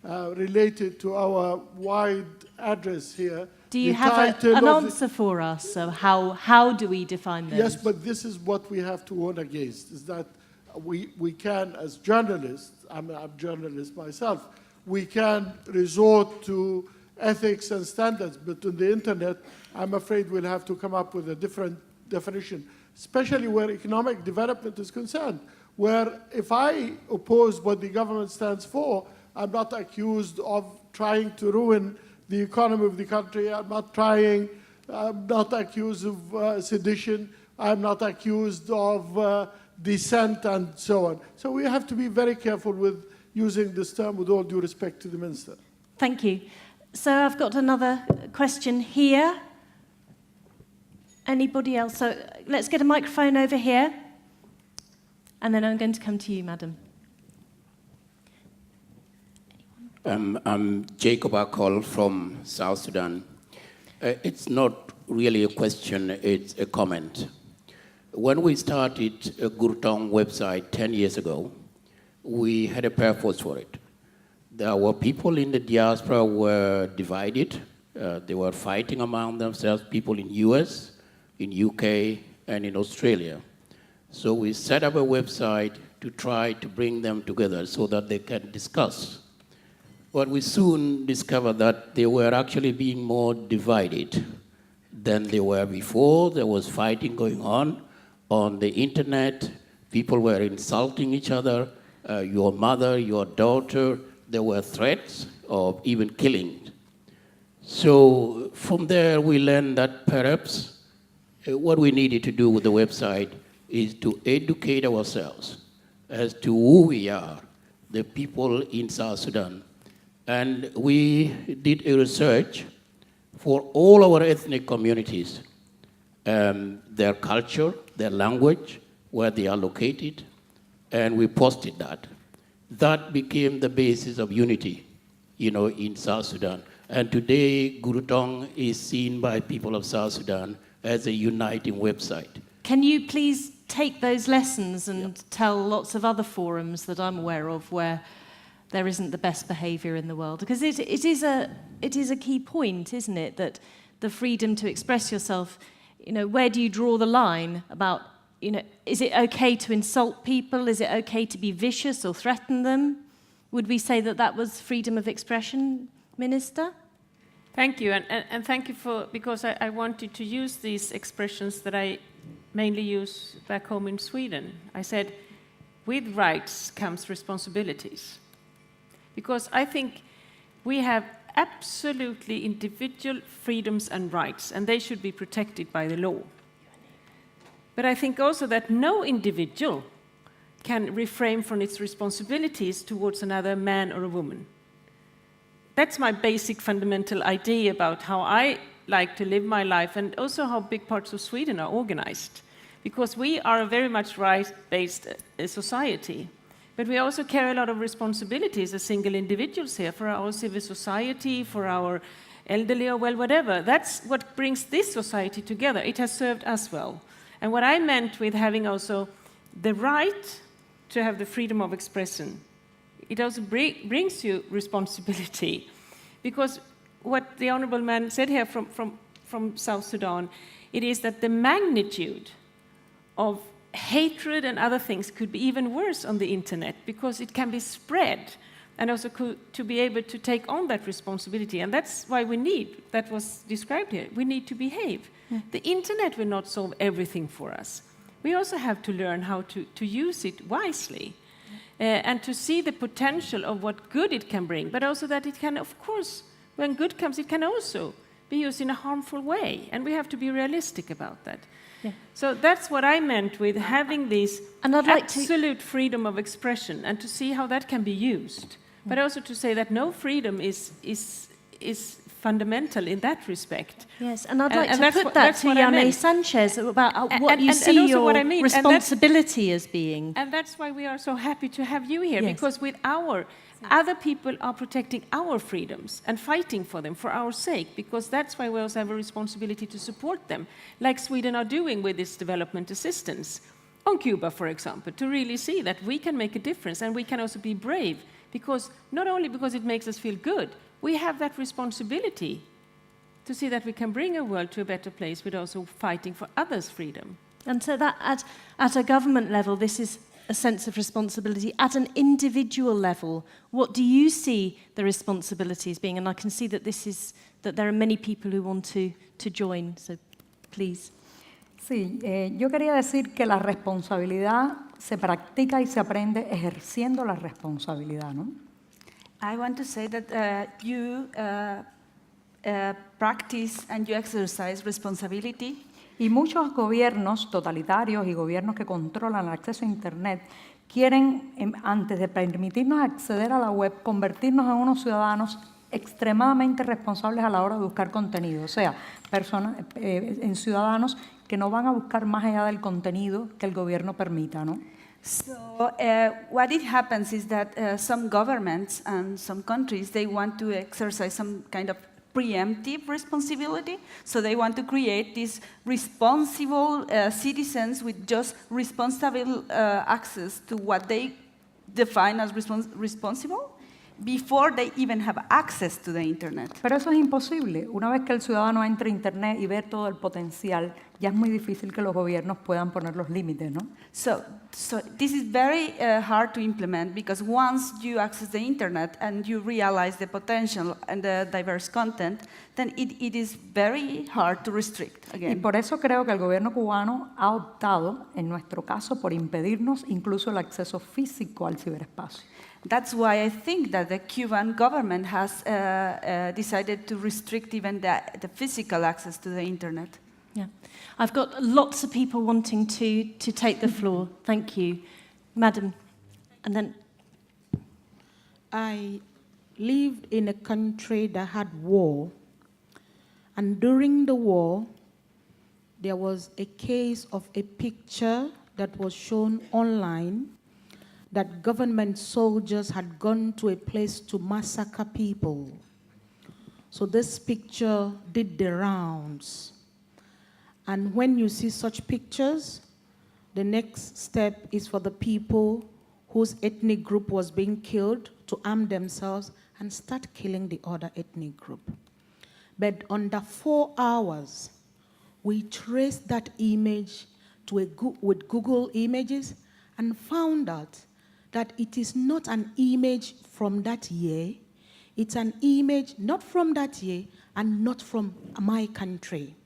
related to our wide address here. Do you have an answer for us? So how do we define those? Yes, but this is what we have to warn against, is that we can, as journalists, I'm a journalist myself, we can resort to ethics and standards, but on the internet, I'm afraid we'll have to come up with a different definition, especially where economic development is concerned, where if I oppose what the government stands for, I'm not accused of trying to ruin the economy of the country. I'm not accused of sedition. I'm not accused of dissent and so on. So we have to be very careful with using this term, with all due respect to the minister. Thank you. So I've got another question here. Anybody else? So let's get a microphone over here. And then I'm going to come to you, madam. I'm Jacob Akol from South Sudan. It's not really a question, it's a comment. When we started a Gurtong website 10 years ago, we had a purpose for it. There were people in the diaspora were divided. They were fighting among themselves, people in US, in UK, and in Australia. So we set up a website to try to bring them together so that they can discuss. But we soon discovered that they were actually being more divided than they were before. There was fighting going on the internet. People were insulting each other, your mother, your daughter. There were threats of even killing. So from there, we learned that perhaps what we needed to do with the website is to educate ourselves as to who we are, the people in South Sudan. And we did a research for all our ethnic communities, their culture, their language, where they are located, and we posted that. That became the basis of unity, in South Sudan. And today, Gurutong is seen by people of South Sudan as a uniting website. Can you please take those lessons and tell lots of other forums that I'm aware of where there isn't the best behavior in the world? Because it is a key point, isn't it, that the freedom to express yourself, where do you draw the line about, is it okay to insult people? Is it okay to be vicious or threaten them? Would we say that that was freedom of expression, Minister? Thank you, and thank you because I wanted to use these expressions that I mainly use back home in Sweden. I said, with rights comes responsibilities. Because I think we have absolutely individual freedoms and rights, and they should be protected by the law. But I think also that no individual can refrain from its responsibilities towards another man or a woman. That's my basic fundamental idea about how I like to live my life, and also how big parts of Sweden are organized. Because we are a very much right-based society. But we also carry a lot of responsibilities as single individuals here for our civil society, for our elderly, or whatever. That's what brings this society together. It has served us well. And what I meant with having also the right to have the freedom of expression, it also brings you responsibility. Because what the honorable man said here from South Sudan, it is that the magnitude of hatred and other things could be even worse on the internet because it can be spread, and also to be able to take on that responsibility. And that's why we need, that was described here, we need to behave. The internet will not solve everything for us. We also have to learn how to use it wisely and to see the potential of what good it can bring, but also that it can, of course, when good comes, it can also be used in a harmful way, and we have to be realistic about that. Yeah. So that's what I meant with having this absolute freedom of expression, and to see how that can be used. But also to say that no freedom is fundamental in that respect. Yes, and I'd like to put that to Yoani Sanchez about what you see your responsibility as being. And that's why we are so happy to have you here, because with our other people are protecting our freedoms and fighting for them for our sake, because that's why we also have a responsibility to support them, like Sweden are doing with this development assistance on Cuba, for example, to really see that we can make a difference, and we can also be brave, because not only because it makes us feel good, we have that responsibility to see that we can bring a world to a better place with also fighting for others' freedom. And so that at a government level, this is a sense of responsibility. At an individual level, what do you see the responsibilities being? And I can see that that there are many people who want to join, so please. Sí, yo quería decir que la responsabilidad se practica y se aprende ejerciendo la responsabilidad, ¿no? I want to say that you practice and you exercise responsibility. Y muchos gobiernos totalitarios y gobiernos que controlan el acceso a Internet quieren, antes de permitirnos acceder a la web, convertirnos en unos ciudadanos extremadamente responsables a la hora de buscar contenido. O sea, en ciudadanos que no van a buscar más allá del contenido que el gobierno permita, ¿no? So what it happens is that some governments and some countries, they want to exercise some kind of preemptive responsibility. So they want to create these responsible citizens with just responsible access to what they define as responsible before they even have access to the internet. Pero eso es imposible. Una vez que el ciudadano entra a internet y ve todo el potencial, ya es muy difícil que los gobiernos puedan poner los límites, ¿no? So this is very hard to implement, because once you access the internet and you realize the potential and the diverse content, then it is very hard to restrict again. Y por eso creo que el gobierno cubano ha optado, en nuestro caso, por impedirnos incluso el acceso físico al ciberespacio. That's why I think that the Cuban government has decided to restrict even the physical access to the internet. Yeah, I've got lots of people wanting to take the floor. Thank you, Madam. And then I lived in a country that had war, and during the war, there was a case of a picture that was shown online that government soldiers had gone to a place to massacre people. So this picture did the rounds. And when you see such pictures, the next step is for the people whose ethnic group was being killed to arm themselves and start killing the other ethnic group. But under 4 hours, we traced that image with Google Images and found out that it is not an image from that year. It's an image not from that year and not from my country.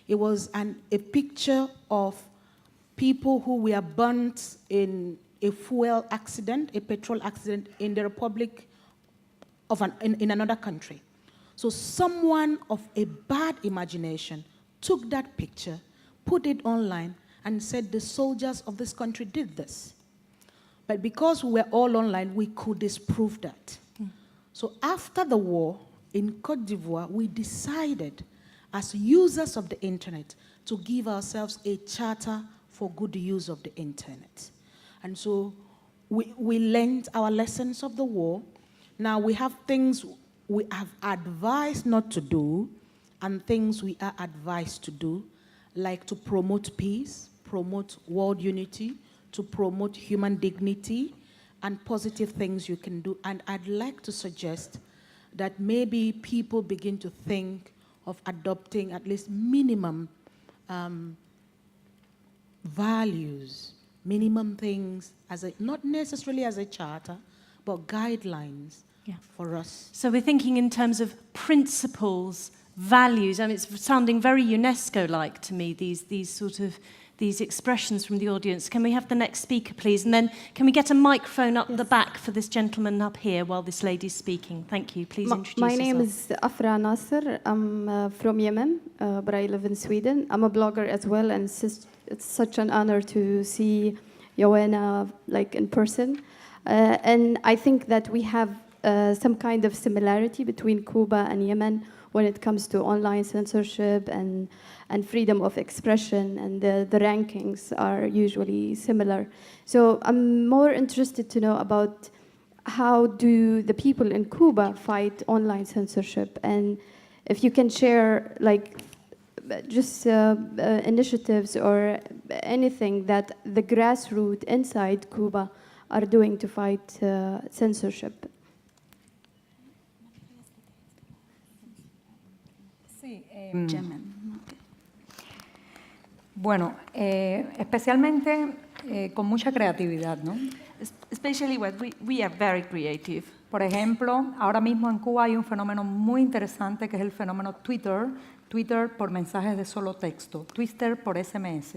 It was a picture of people who were burnt in a fuel accident, a petrol accident in the Republic of in another country. So someone of a bad imagination took that picture, put it online, and said the soldiers of this country did this. But because we were all online, we could disprove that. So after the war, in Côte d'Ivoire, we decided as users of the internet to give ourselves a charter for good use of the internet. And so we learned our lessons of the war. Now we have things we have advised not to do and things we are advised to do, like to promote peace, promote world unity, to promote human dignity and positive things you can do. And I'd like to suggest that maybe people begin to think of adopting at least minimum values, minimum things, not necessarily as a charter, but guidelines for us. So we're thinking in terms of principles, values. I mean, it's sounding very UNESCO-like to me, these expressions from the audience. Can we have the next speaker, please? And then can we get a microphone up the back for this gentleman up here while this lady's speaking? Thank you. Please introduce yourself. My name is Afra Nasser. I'm from Yemen, but I live in Sweden. I'm a blogger as well, and it's such an honor to see Yoani in person. And I think that we have some kind of similarity between Cuba and Yemen when it comes to online censorship and freedom of expression, and the rankings are usually similar. So I'm more interested to know about how do the people in Cuba fight online censorship, and if you can share just initiatives or anything that the grassroots inside Cuba are doing to fight censorship. Bueno, especialmente con mucha creatividad, ¿no? Especially when we are very creative. Por ejemplo, ahora mismo en Cuba hay un fenómeno muy interesante que es el fenómeno Twitter por mensajes de solo texto, Twitter por SMS.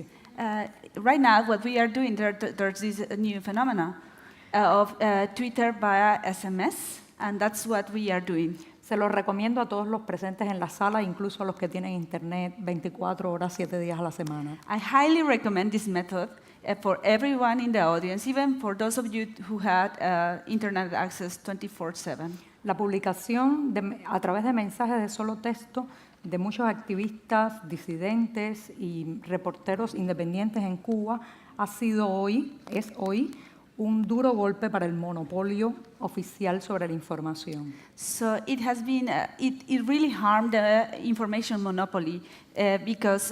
Right now, what we are doing, there's this new phenomena of Twitter via SMS, and that's what we are doing. Se los recomiendo a todos los presentes en la sala, incluso a los que tienen internet 24 horas, 7 días a la semana. I highly recommend this method for everyone in the audience, even for those of you who had internet access 24/7. La publicación a través de mensajes de solo texto de muchos activistas, disidentes y reporteros independientes en Cuba es hoy un duro golpe para el monopolio oficial sobre la información. So it has been, it really harmed the information monopoly because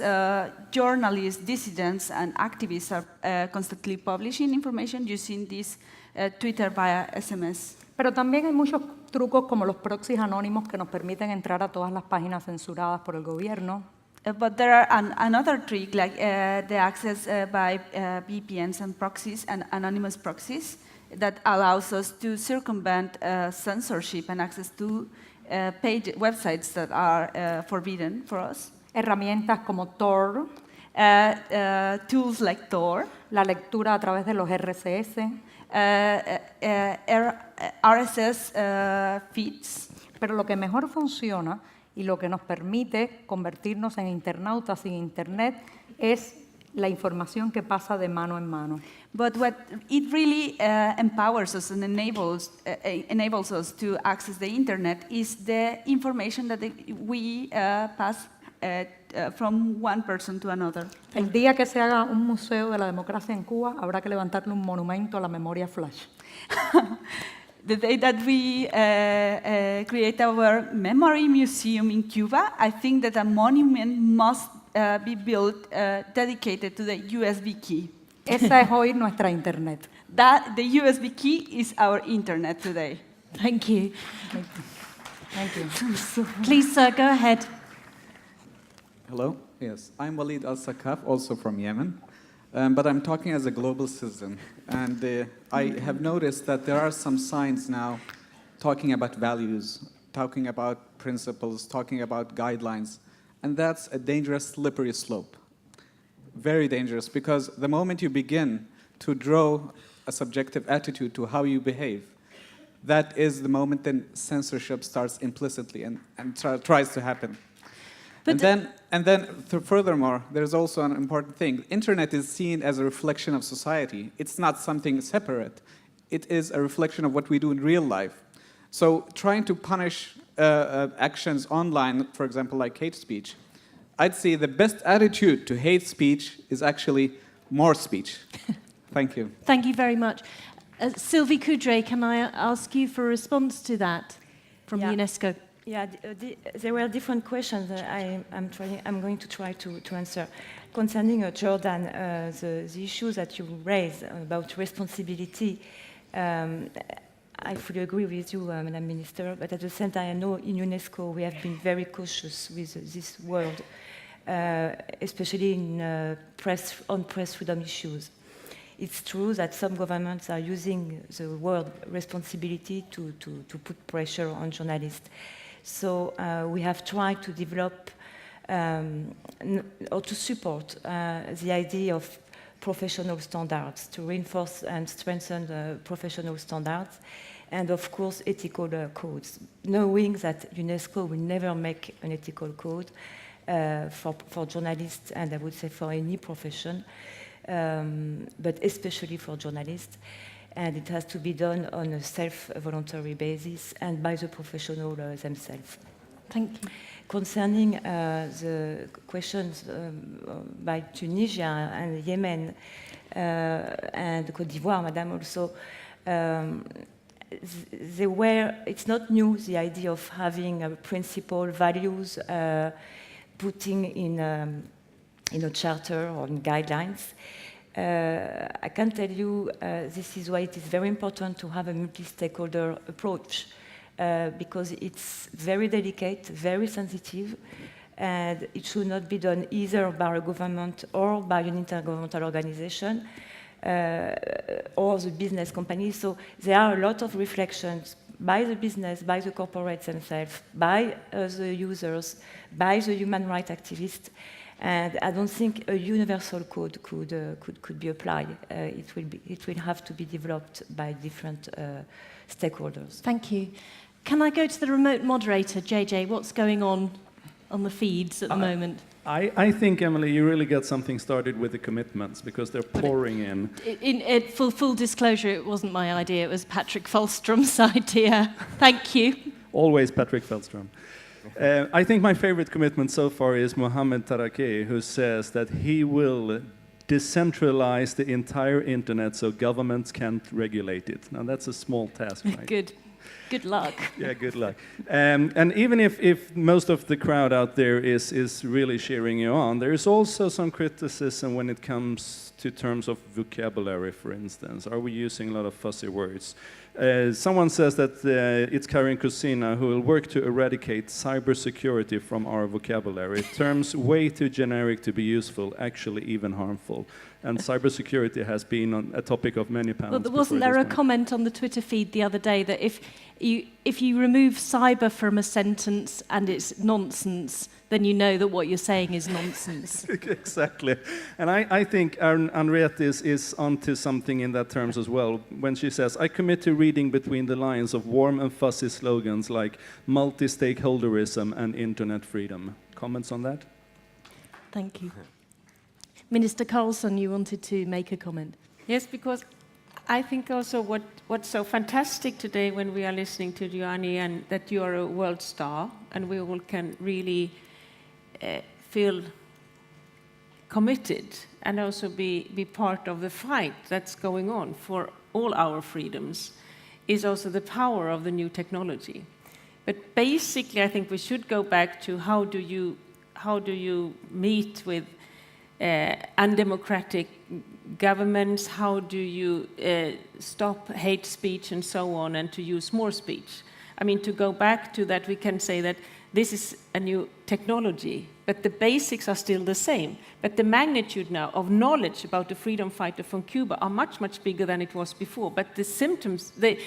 journalists, dissidents, and activists are constantly publishing information using this Twitter via SMS. Pero también hay muchos trucos como los proxies anónimos que nos permiten entrar a todas las páginas censuradas por el gobierno. But there are another trick, like the access by VPNs and proxies and anonymous proxies that allows us to circumvent censorship and access to paid websites that are forbidden for us. Herramientas como Tor, tools like Tor, la lectura a través de los RSS, RSS feeds. Pero lo que mejor funciona y lo que nos permite convertirnos en internautas sin internet es la información que pasa de mano en mano. But what it really empowers us and enables us to access the internet is the information that we pass from one person to another. El día que se haga un museo de la democracia en Cuba, habrá que levantarle un monumento a la memoria flash. The day that we create our memory museum in Cuba, I think that a monument must be built dedicated to the USB key. Esa es hoy nuestra internet. The USB key is our internet today. Thank you. Thank you. Please, sir, go ahead. Hello. Yes, I'm Walid Al-Sakaf, also from Yemen. But I'm talking as a global citizen, and I have noticed that there are some signs now talking about values, talking about principles, talking about guidelines, and that's a dangerous, slippery slope. Very dangerous, because the moment you begin to draw a subjective attitude to how you behave, that is the moment then censorship starts implicitly and tries to happen. And then, furthermore, there's also an important thing. Internet is seen as a reflection of society. It's not something separate. It is a reflection of what we do in real life. So trying to punish actions online, for example, like hate speech, I'd say the best attitude to hate speech is actually more speech. Thank you. Thank you very much. Sylvie Coudray, can I ask you for a response to that from UNESCO? Yeah, there were different questions I'm going to try to answer. Concerning Jordan, the issues that you raised about responsibility, I fully agree with you, Madam Minister, but at the same time, I know in UNESCO we have been very cautious with this word. especially in on press freedom issues. It's true that some governments are using the word responsibility to put pressure on journalists. So we have tried to develop or to support the idea of professional standards, to reinforce and strengthen the professional standards, and of course ethical codes, knowing that UNESCO will never make an ethical code for journalists, and I would say for any profession, but especially for journalists. And it has to be done on a self-voluntary basis and by the professionals themselves. Thank you. Concerning the questions by Tunisia and Yemen and Côte d'Ivoire, Madame, also, it's not new, the idea of having principal values putting in a charter or in guidelines. I can tell you this is why it is very important to have a multi-stakeholder approach, because it's very delicate, very sensitive, and it should not be done either by a government or by an intergovernmental organization or the business company. So there are a lot of reflections by the business, by the corporates themselves, by the users, by the human rights activists. And I don't think a universal code could be applied. It will have to be developed by different stakeholders. Thank you. Can I go to the remote moderator, JJ? What's going on the feeds at the moment? I think, Emily, you really got something started with the commitments, because they're pouring in. For full disclosure, it wasn't my idea. It was Patrick Fallström's idea. Thank you. Always Patrick Fallström. I think my favorite commitment so far is Mohammed Tarakeh, who says that he will decentralize the entire internet so governments can't regulate it. Now that's a small task, right? Good luck. Yeah, good luck. And even if most of the crowd out there is really cheering you on, there is also some criticism when it comes to terms of vocabulary, for instance. Are we using a lot of fussy words? Someone says that it's Karin Kusina who will work to eradicate cybersecurity from our vocabulary. Terms way too generic to be useful, actually even harmful. And cybersecurity has been a topic of many panels. Well, wasn't there a comment on the Twitter feed the other day that if you remove cyber from a sentence and it's nonsense, then you know that what you're saying is nonsense. Exactly. And I think Henriette is onto something in that terms as well, when she says, I commit to reading between the lines of warm and fuzzy slogans like multi-stakeholderism and internet freedom. Comments on that? Thank you. Minister Carlsson, you wanted to make a comment. Yes, because I think also what's so fantastic today when we are listening to Yoani, and that you are a world star, and we all can really feel committed and also be part of the fight that's going on for all our freedoms, is also the power of the new technology. But basically, I think we should go back to how do you meet with undemocratic governments, how do you stop hate speech and so on, and to use more speech. I mean, to go back to that, we can say that this is a new technology, but the basics are still the same. But the magnitude now of knowledge about the freedom fighter from Cuba are much, much bigger than it was before. But the symptoms, the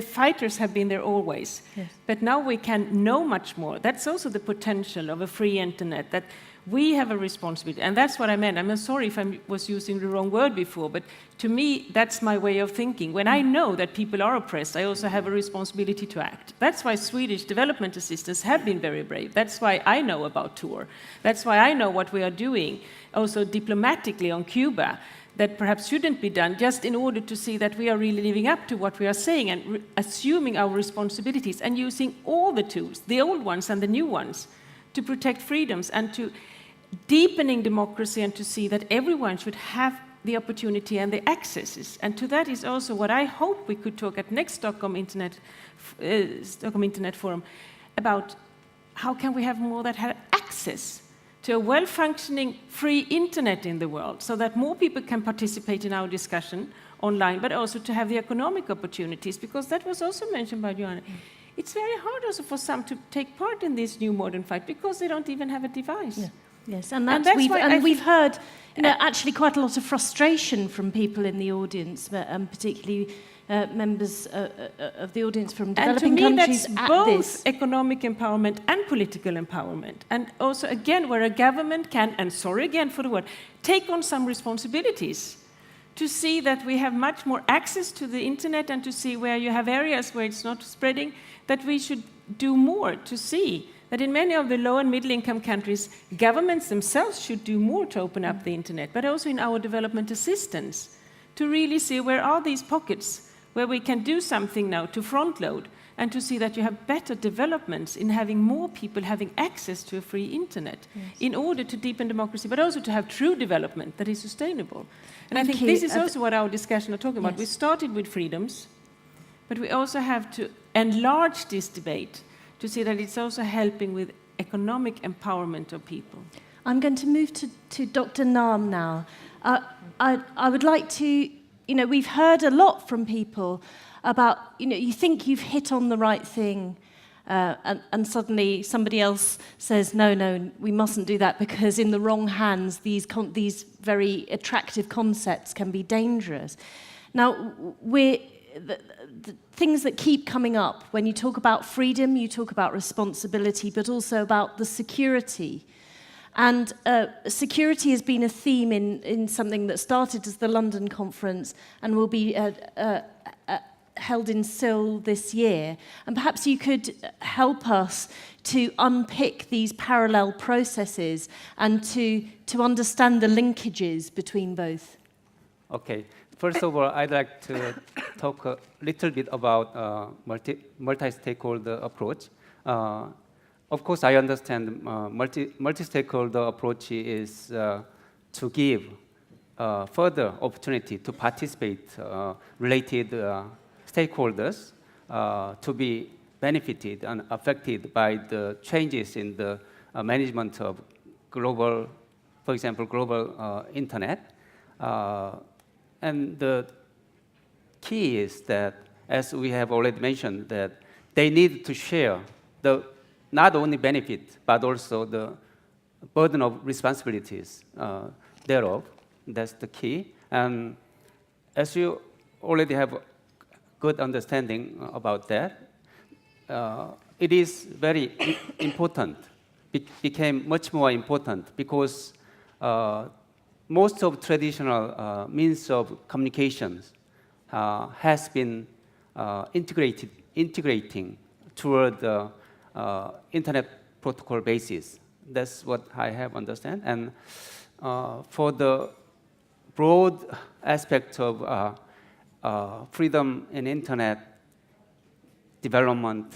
fighters have been there always. Yes. But now we can know much more. That's also the potential of a free internet, that we have a responsibility, and that's what I meant. I'm sorry if I was using the wrong word before, but to me, that's my way of thinking. When I know that people are oppressed, I also have a responsibility to act. That's why Swedish development assistants have been very brave. That's why I know about TOR. That's why I know what we are doing, also diplomatically on Cuba, that perhaps shouldn't be done, just in order to see that we are really living up to what we are saying and assuming our responsibilities and using all the tools, the old ones and the new ones, to protect freedoms and to deepening democracy, and to see that everyone should have the opportunity and the accesses. And to that is also what I hope we could talk at next Stockholm Internet Forum about. How can we have more that have access to a well-functioning free internet in the world, so that more people can participate in our discussion online, but also to have the economic opportunities, because that was also mentioned by Yoani. It's very hard also for some to take part in this new modern fight, because they don't even have a device. Yeah. Yes, and we've heard actually quite a lot of frustration from people in the audience, particularly members of the audience from developing countries. And to me, that's both economic empowerment and political empowerment. And also, again, where a government can, and sorry again for the word, take on some responsibilities to see that we have much more access to the internet and to see where you have areas where it's not spreading, that we should do more to see that in many of the low and middle income countries, governments themselves should do more to open up the internet, but also in our development assistance, to really see where are these pockets where we can do something now to front load and to see that you have better developments in having more people having access to a free internet in order to deepen democracy, but also to have true development that is sustainable. And I think this is also what our discussion are talking about. We started with freedoms, but we also have to enlarge this debate to see that it's also helping with economic empowerment of people. I'm going to move to Dr. Naam now. I would like to, we've heard a lot from people about, you think you've hit on the right thing, and suddenly somebody else says, no, we mustn't do that because in the wrong hands, these very attractive concepts can be dangerous. Now, the things that keep coming up when you talk about freedom, you talk about responsibility, but also about the security. And security has been a theme in something that started as the London conference and will be held in Seoul this year. And perhaps you could help us to unpick these parallel processes and to understand the linkages between both. Okay. First of all, I'd like to talk a little bit about multi-stakeholder approach. Of course, I understand multi-stakeholder approach is to give further opportunity to participate related stakeholders to be benefited and affected by the changes in the management of global, for example, global internet. And the key is that, as we have already mentioned, that they need to share the not only benefit, but also the burden of responsibilities thereof. That's the key. And as you already have good understanding about that, it is very important, became much more important because most of traditional means of communications has been integrating toward the internet protocol basis. That's what I have understand. And for the broad aspect of freedom in internet development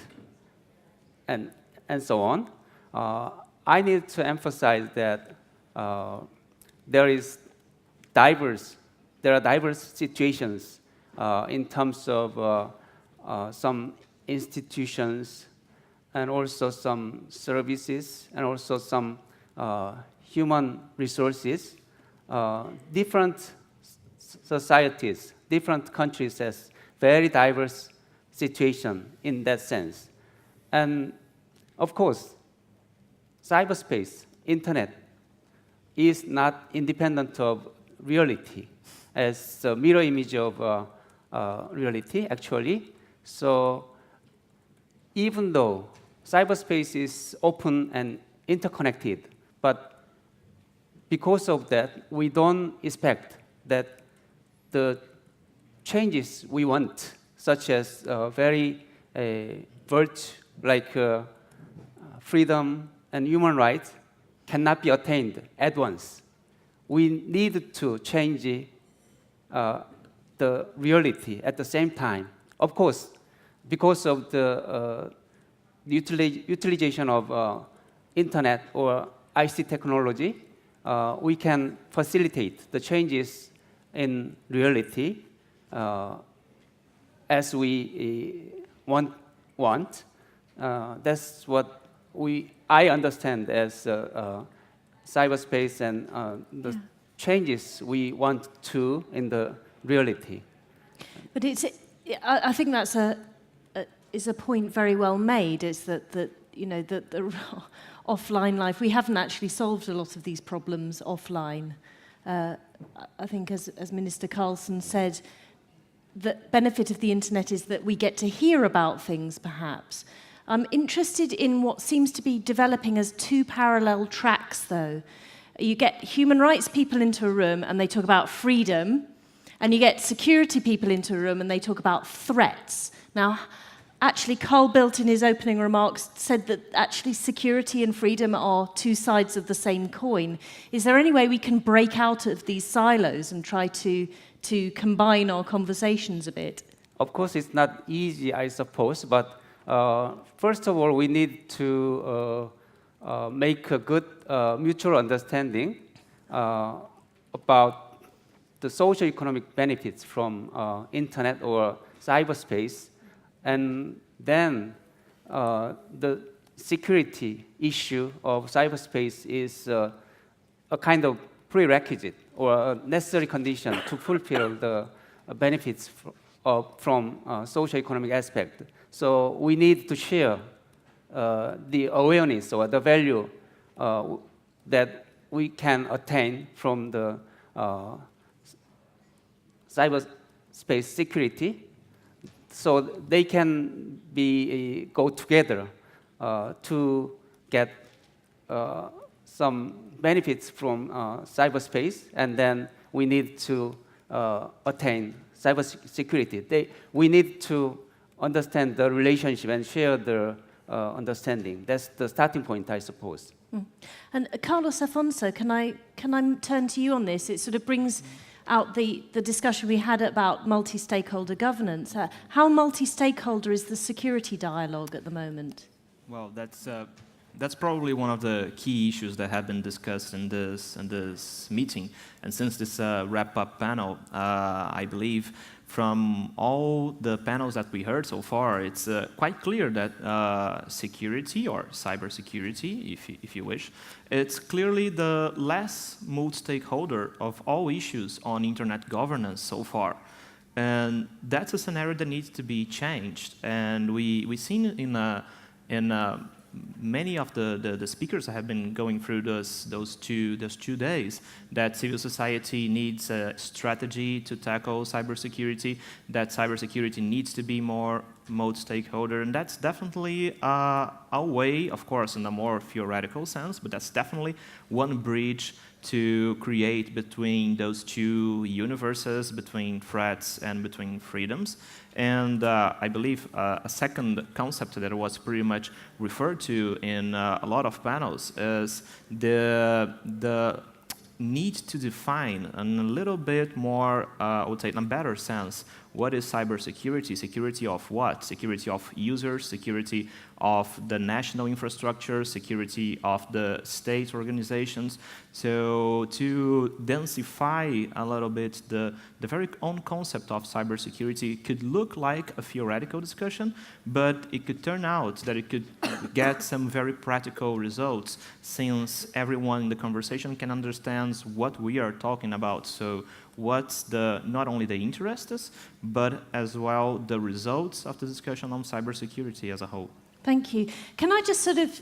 and so on, I need to emphasize that there are diverse situations in terms of some institutions and also some services and also some human resources. Different societies, different countries has very diverse situation in that sense. And of course, cyberspace, internet, is not independent of reality as a mirror image of reality, actually. So even though cyberspace is open and interconnected, but because of that, we don't expect that the changes we want, such as very virtue like freedom and human rights, cannot be attained at once. We need to change the reality at the same time. Of course, because of the utilization of internet or IC technology, we can facilitate the changes in reality as we want. That's what I understand as cyberspace and the changes we want to in the reality. But I think that's is a point very well made. Is that offline life. We haven't actually solved a lot of these problems offline. I think, as Minister Carlsson said, the benefit of the internet is that we get to hear about things, perhaps. I'm interested in what seems to be developing as two parallel tracks, though. You get human rights people into a room and they talk about freedom, and you get security people into a room and they talk about threats. Now, actually, Carl Bildt in his opening remarks said that actually security and freedom are two sides of the same coin. Is there any way we can break out of these silos and try to combine our conversations a bit? Of course, it's not easy, I suppose, but first of all, we need to make a good mutual understanding about the socio-economic benefits from internet or cyberspace, and then the security issue of cyberspace is a kind of prerequisite or a necessary condition to fulfill the benefits from socio-economic aspect. So we need to share the awareness or the value that we can attain from the cyberspace security, so they can go together to get some benefits from cyberspace, and then we need to attain cybersecurity. We need to understand the relationship and share the understanding. That's the starting point, I suppose. And Carlos Affonso, can I turn to you on this? It sort of brings out the discussion we had about multi-stakeholder governance. How multi-stakeholder is the security dialogue at the moment? Well, that's probably one of the key issues that have been discussed in this meeting. And since this wrap-up panel, I believe from all the panels that we heard so far, it's quite clear that security, or cybersecurity, if you wish, it's clearly the less multi-stakeholder of all issues on internet governance so far. And that's a scenario that needs to be changed. And we've seen in many of the speakers that have been going through those two days that civil society needs a strategy to tackle cybersecurity, that cybersecurity needs to be more multi-stakeholder, and that's definitely a way, of course, in a more theoretical sense, but that's definitely one bridge to create between those two universes, between threats and between freedoms. And I believe a second concept that was pretty much referred to in a lot of panels is the need to define in a little bit more, I would say in a better sense, what is cybersecurity? Security of what? Security of users, security of the national infrastructure, security of the state organizations. So to densify a little bit the very own concept of cybersecurity could look like a theoretical discussion, but it could turn out that it could get some very practical results, since everyone in the conversation can understand what we are talking about. So what's not only the interests, but as well the results of the discussion on cybersecurity as a whole. Thank you. Can I just sort of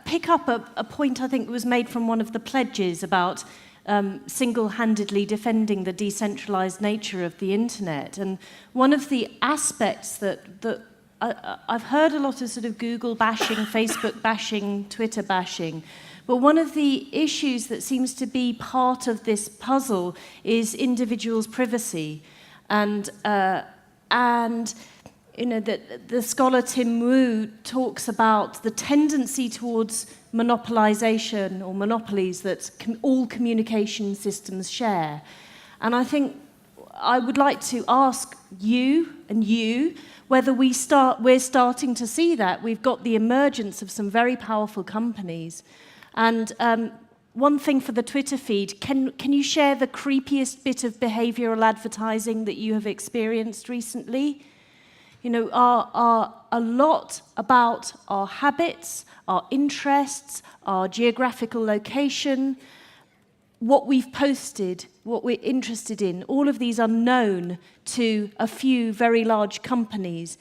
pick up a point I think was made from one of the pledges about single-handedly defending the decentralized nature of the internet? And one of the aspects that I've heard a lot of sort of Google bashing, Facebook bashing, Twitter bashing, but one of the issues that seems to be part of this puzzle is individuals' privacy. And you know, the scholar Tim Wu talks about the tendency towards monopolization or monopolies that all communication systems share. And I think I would like to ask you whether we're starting to see that. We've got the emergence of some very powerful companies. And one thing for the Twitter feed, can you share the creepiest bit of behavioral advertising that you have experienced recently? You know, a lot about our habits, our interests, our geographical location, what we've posted, what we're interested in. All of these are known to a few very large companies.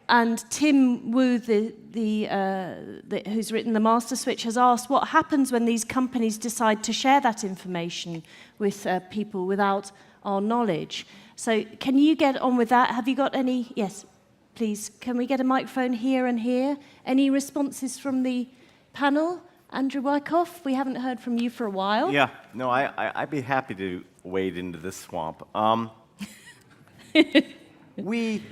And Tim Wu, who's written The Master Switch, has asked what happens when these companies decide to share that information with people without our knowledge. So can you get on with that? Have you got any? Yes, please. Can we get a microphone here and here? Any responses from the panel? Andrew Wyckoff, we haven't heard from you for a while. Yeah, no, I'd be happy to wade into this swamp. We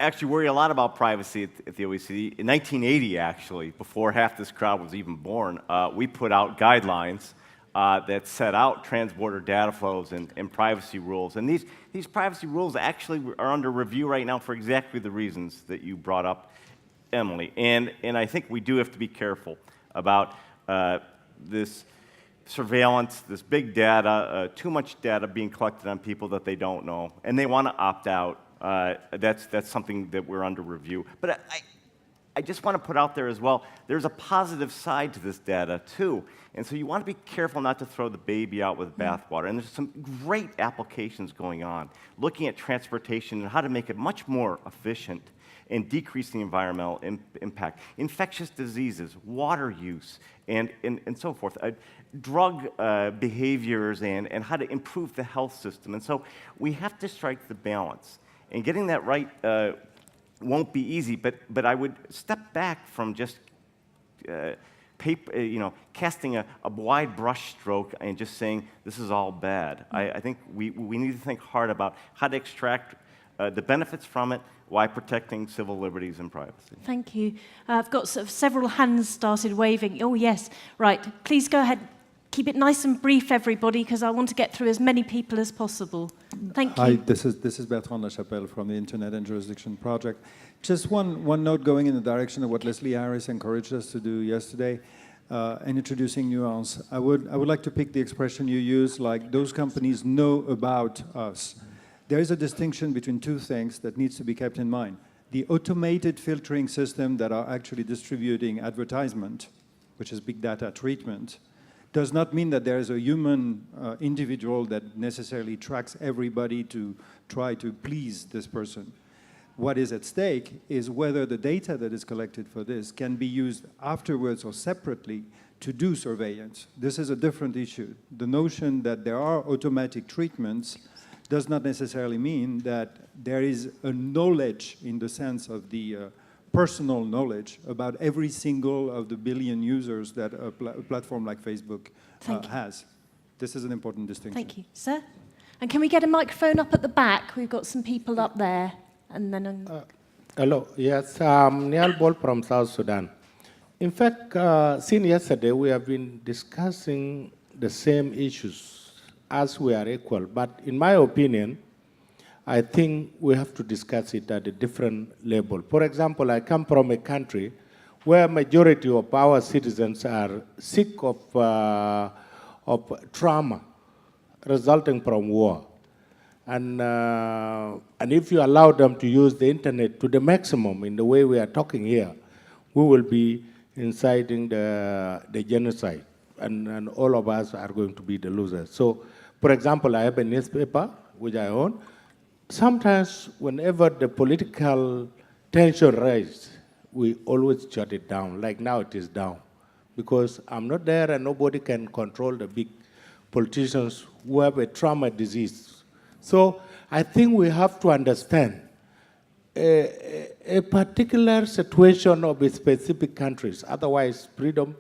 actually worry a lot about privacy at the OECD. In 1980, actually, before half this crowd was even born, we put out guidelines that set out transborder data flows and privacy rules. And these privacy rules actually are under review right now for exactly the reasons that you brought up, Emily. And I think we do have to be careful about this surveillance, this big data, too much data being collected on people that they don't know, and they want to opt out. That's something that we're under review. But I just want to put out there as well, there's a positive side to this data too. And so you want to be careful not to throw the baby out with bathwater. And there's some great applications going on, looking at transportation and how to make it much more efficient and decrease the environmental impact. Infectious diseases, water use, and so forth. Drug behaviors and how to improve the health system. And so we have to strike the balance. And getting that right won't be easy, but I would step back from just casting a wide brush stroke and just saying this is all bad. I think we need to think hard about how to extract the benefits from it while protecting civil liberties and privacy. Thank you. I've got sort of several hands started waving. Oh, yes. Right. Please go ahead. Keep it nice and brief, everybody, because I want to get through as many people as possible. Thank you. Hi, this is Bertrand Lachapelle from the Internet and Jurisdiction Project. Just one note going in the direction of what Leslie Harris encouraged us to do yesterday, and introducing nuance. I would like to pick the expression you use, like those companies know about us. There is a distinction between two things that needs to be kept in mind. The automated filtering system that are actually distributing advertisement, which is big data treatment, does not mean that there is a human individual that necessarily tracks everybody to try to please this person. What is at stake is whether the data that is collected for this can be used afterwards or separately to do surveillance. This is a different issue. The notion that there are automatic treatments does not necessarily mean that there is a knowledge in the sense of the personal knowledge about every single of the billion users that a platform like Facebook has. This is an important distinction. Thank you. Sir? And can we get a microphone up at the back? We've got some people up there. And then... Hello. Yes, I'm Niall Bol from South Sudan. In fact, since yesterday, we have been discussing the same issues as we are equal. But in my opinion, I think we have to discuss it at a different level. For example, I come from a country where majority of our citizens are sick of trauma resulting from war. And if you allow them to use the internet to the maximum in the way we are talking here, we will be inciting the genocide. And all of us are going to be the losers. So, for example, I have a newspaper, which I own. Sometimes, whenever the political tension rises, we always shut it down. Like now, it is down. Because I'm not there and nobody can control the big politicians who have a trauma disease. So I think we have to understand a particular situation of a specific countries. Otherwise, freedom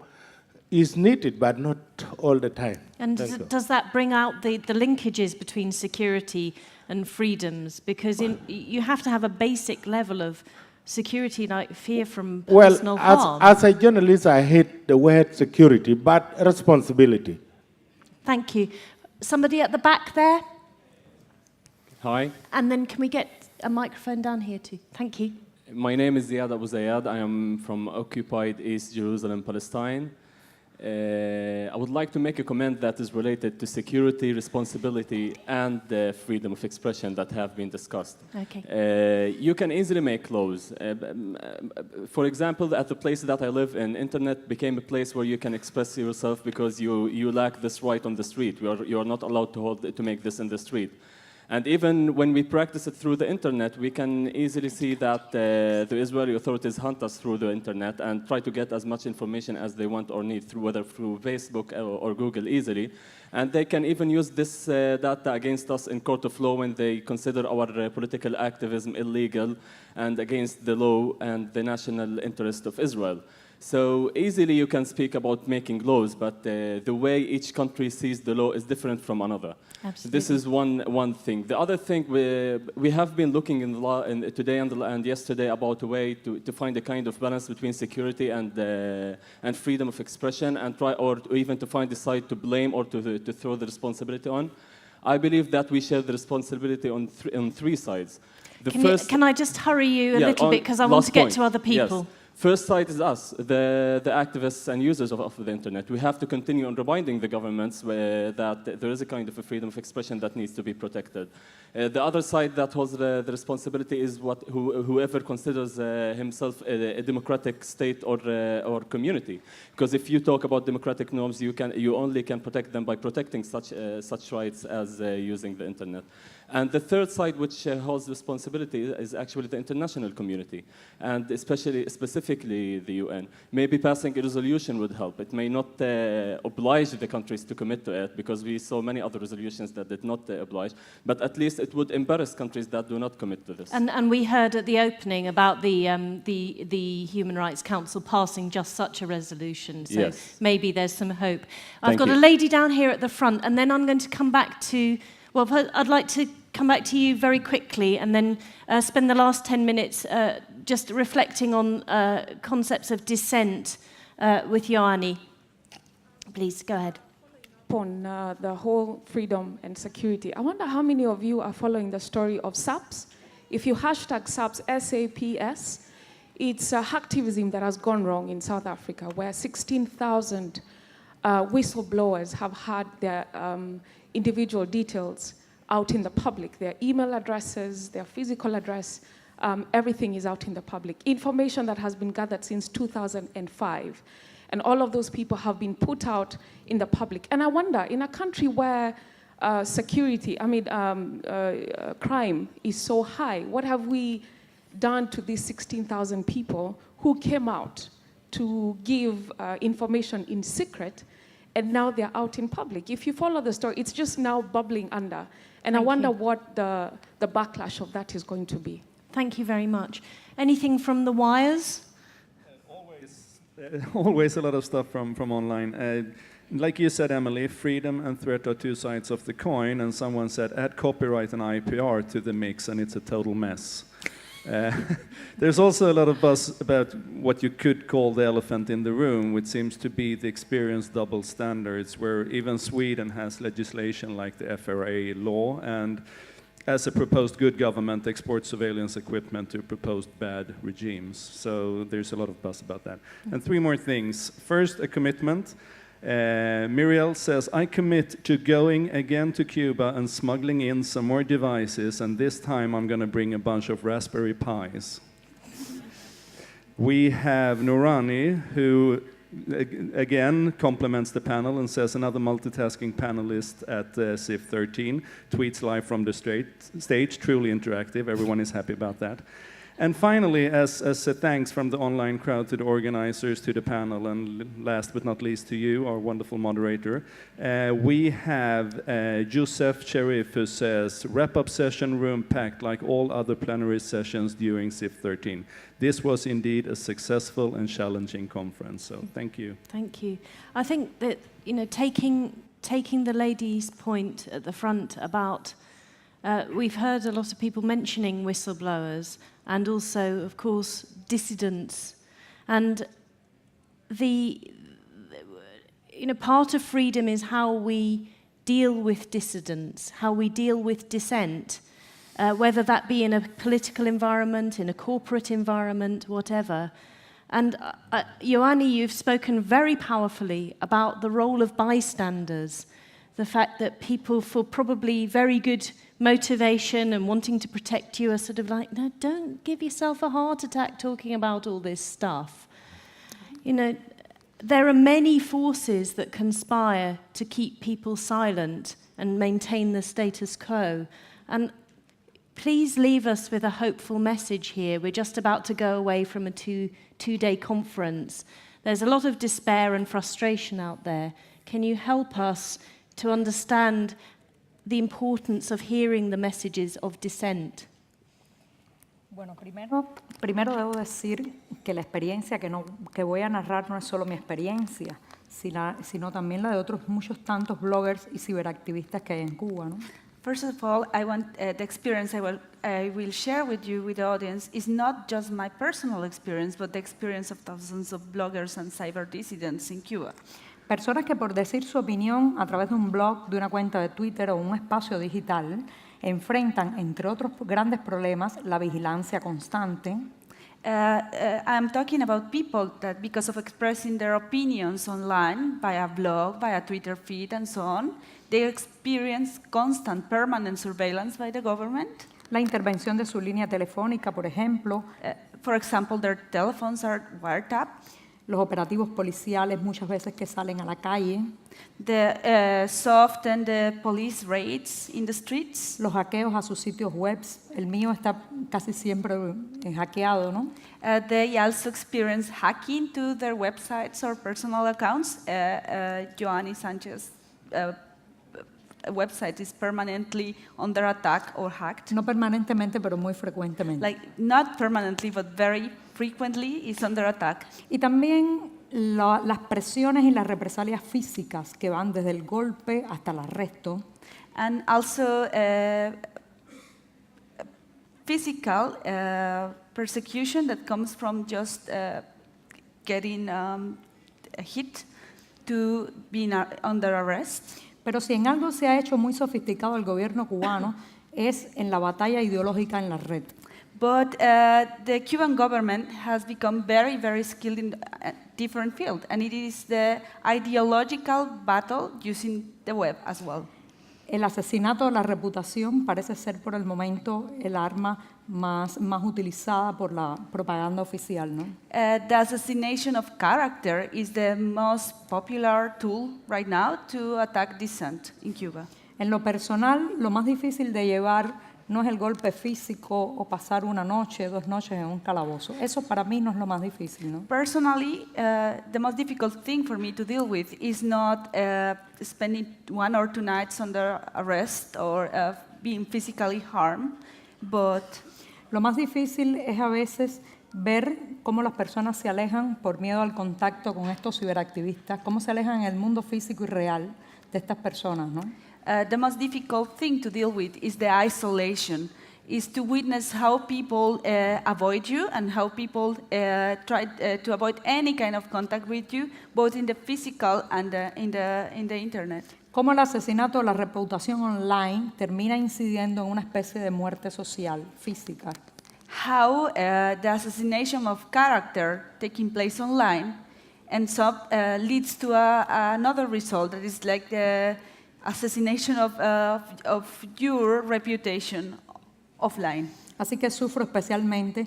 is needed, but not all the time. And does that bring out the linkages between security and freedoms? Because you have to have a basic level of security, like fear from personal harm. As a journalist, I hate the word security, but responsibility. Thank you. Somebody at the back there? Hi. And then can we get a microphone down here too? Thank you. My name is Ziad Abu Zayad. I am from occupied East Jerusalem, Palestine. I would like to make a comment that is related to security, responsibility, and the freedom of expression that have been discussed. Okay. You can easily make laws. For example, at the place that I live in, internet became a place where you can express yourself because you lack this right on the street. You are not allowed to make this in the street. And even when we practice it through the internet, we can easily see that the Israeli authorities hunt us through the internet and try to get as much information as they want or need, whether through Facebook or Google easily. And they can even use this data against us in court of law when they consider our political activism illegal and against the law and the national interest of Israel. So easily you can speak about making laws, but the way each country sees the law is different from another. Absolutely. This is one thing. The other thing, we have been looking in the law today and yesterday about a way to find a kind of balance between security and freedom of expression, and try, or even to find a side to blame or to throw the responsibility on. I believe that we share the responsibility on three sides. Can I just hurry you a little bit, because I want to get to other people. Yes. First side is us, the activists and users of the internet. We have to continue on reminding the governments that there is a kind of a freedom of expression that needs to be protected. The other side that holds the responsibility is whoever considers himself a democratic state or community. Because if you talk about democratic norms, you only can protect them by protecting such rights as using the internet. And the third side, which holds responsibility, is actually the international community, and specifically the UN. Maybe passing a resolution would help. It may not oblige the countries to commit to it, because we saw many other resolutions that did not oblige, but at least it would embarrass countries that do not commit to this. And we heard at the opening about the Human Rights Council passing just such a resolution, so yes. Maybe there's some hope. I've got a lady down here at the front, and then I'm going to come back to, well, I'd like to come back to you very quickly, and then spend the last 10 minutes just reflecting on concepts of dissent with Yoani. Please, go ahead. On the whole freedom and security, I wonder how many of you are following the story of SAPS. If you hashtag SAPS, S-A-P-S, it's hacktivism that has gone wrong in South Africa, where 16,000 whistleblowers have had their individual details out in the public, their email addresses, their physical address, everything is out in the public. Information that has been gathered since 2005. And all of those people have been put out in the public. And I wonder, in a country where crime is so high, what have we done to these 16,000 people who came out to give information in secret, and now they're out in public? If you follow the story, it's just now bubbling under. And I wonder what the backlash of that is going to be. Thank you very much. Anything from the wires? Always a lot of stuff from online. Like you said, Emily, freedom and threat are two sides of the coin, and someone said, add copyright and IPR to the mix, and it's a total mess. There's also a lot of buzz about what you could call the elephant in the room, which seems to be the experienced double standards, where even Sweden has legislation like the FRA law, and as a proposed good government, exports surveillance equipment to proposed bad regimes. So there's a lot of buzz about that. And three more things. First, a commitment. Muriel says, I commit to going again to Cuba and smuggling in some more devices, and this time I'm going to bring a bunch of Raspberry Pis. We have Nourani, who again compliments the panel and says, another multitasking panelist at CIF 13, tweets live from the stage, truly interactive, everyone is happy about that. And finally, as a thanks from the online crowd to the organizers, to the panel, and last but not least to you, our wonderful moderator, we have Joseph Sharif, who says, wrap-up session room packed like all other plenary sessions during CIF 13. This was indeed a successful and challenging conference, so thank you. Thank you. I think that, taking the lady's point at the front about, we've heard a lot of people mentioning whistleblowers, and also, of course, dissidents. And part of freedom is how we deal with dissidents, how we deal with dissent, whether that be in a political environment, in a corporate environment, whatever. And Yoani, you've spoken very powerfully about the role of bystanders, the fact that people, for probably very good motivation and wanting to protect you, are sort of like, no, don't give yourself a heart attack talking about all this stuff. There are many forces that conspire to keep people silent and maintain the status quo. And please leave us with a hopeful message here. We're just about to go away from a two-day conference. There's a lot of despair and frustration out there. Can you help us to understand the importance of hearing the messages of dissent? Bueno, primero debo decir que la experiencia que voy a narrar no es solo mi experiencia, sino también la de otros muchos tantos bloggers y ciberactivistas que hay en Cuba, ¿no? First of all, I want the experience I will share with you, with the audience, is not just my personal experience, but the experience of thousands of bloggers and cyber dissidents in Cuba. Personas que por decir su opinión a través de un blog, de una cuenta de Twitter o un espacio digital, enfrentan, entre otros grandes problemas, la vigilancia constante. I'm talking about people that, because of expressing their opinions online, via blog, via Twitter feed, and so on, they experience constant, permanent surveillance by the government. La intervención de su línea telefónica, por ejemplo. For example, their telephones are wiretapped. Los operativos policiales muchas veces que salen a la calle. The soft and the police raids in the streets. Los hackeos a sus sitios web. El mío está casi siempre hackeado, ¿no? They also experience hacking to their websites or personal accounts. Yoani, Sanchez website is permanently under attack or hacked. No permanentemente, pero muy frecuentemente. Like, not permanently, but very frequently is under attack. Y también las presiones y las represalias físicas que van desde el golpe hasta el arresto. And also physical persecution that comes from just getting a hit to being under arrest. Pero si en algo se ha hecho muy sofisticado el gobierno cubano es en la batalla ideológica en la red. But the Cuban government has become very, very skilled in a different field, and it is the ideological battle using the web as well. El asesinato de la reputación parece ser por el momento el arma más utilizada por la propaganda oficial, ¿no? The assassination of character is the most popular tool right now to attack dissent in Cuba. En lo personal, lo más difícil de llevar no es el golpe físico o pasar una noche, 2 noches en un calabozo. Eso para mí no es lo más difícil, ¿no? Personally, the most difficult thing for me to deal with is not spending 1 or 2 nights under arrest or being physically harmed, but lo más difícil es a veces ver cómo las personas se alejan por miedo al contacto con estos ciberactivistas, cómo se alejan en el mundo físico y real de estas personas, ¿no? The most difficult thing to deal with is the isolation, is to witness how people avoid you and how people try to avoid any kind of contact with you, both in the physical and in the internet. Cómo el asesinato de la reputación online termina incidiendo en una especie de muerte social, física. How the assassination of character taking place online ends up leads to another result that is like the assassination of your reputation offline. Así que sufro especialmente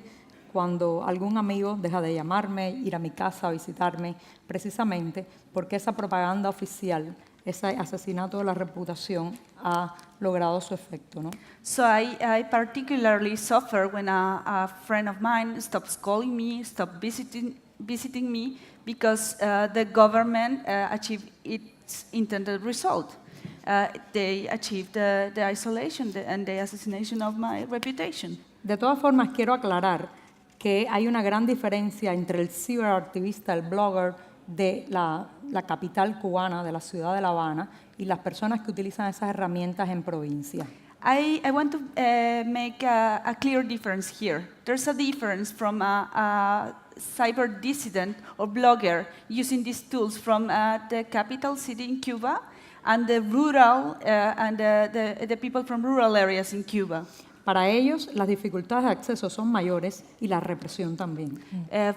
cuando algún amigo deja de llamarme, ir a mi casa a visitarme, precisamente porque esa propaganda oficial, ese asesinato de la reputación ha logrado su efecto, ¿no? So I particularly suffer when a friend of mine stops calling me, stops visiting me, because the government achieved its intended result. They achieved the isolation and the assassination of my reputation. De todas formas, quiero aclarar que hay una gran diferencia entre el ciberactivista, el blogger de la capital cubana, de la ciudad de La Habana, y las personas que utilizan esas herramientas en provincia. I want to make a clear difference here. There's a difference from a cyber dissident or blogger using these tools from the capital city in Cuba and the rural and the people from rural areas in Cuba. Para ellos, las dificultades de acceso son mayores y la represión también.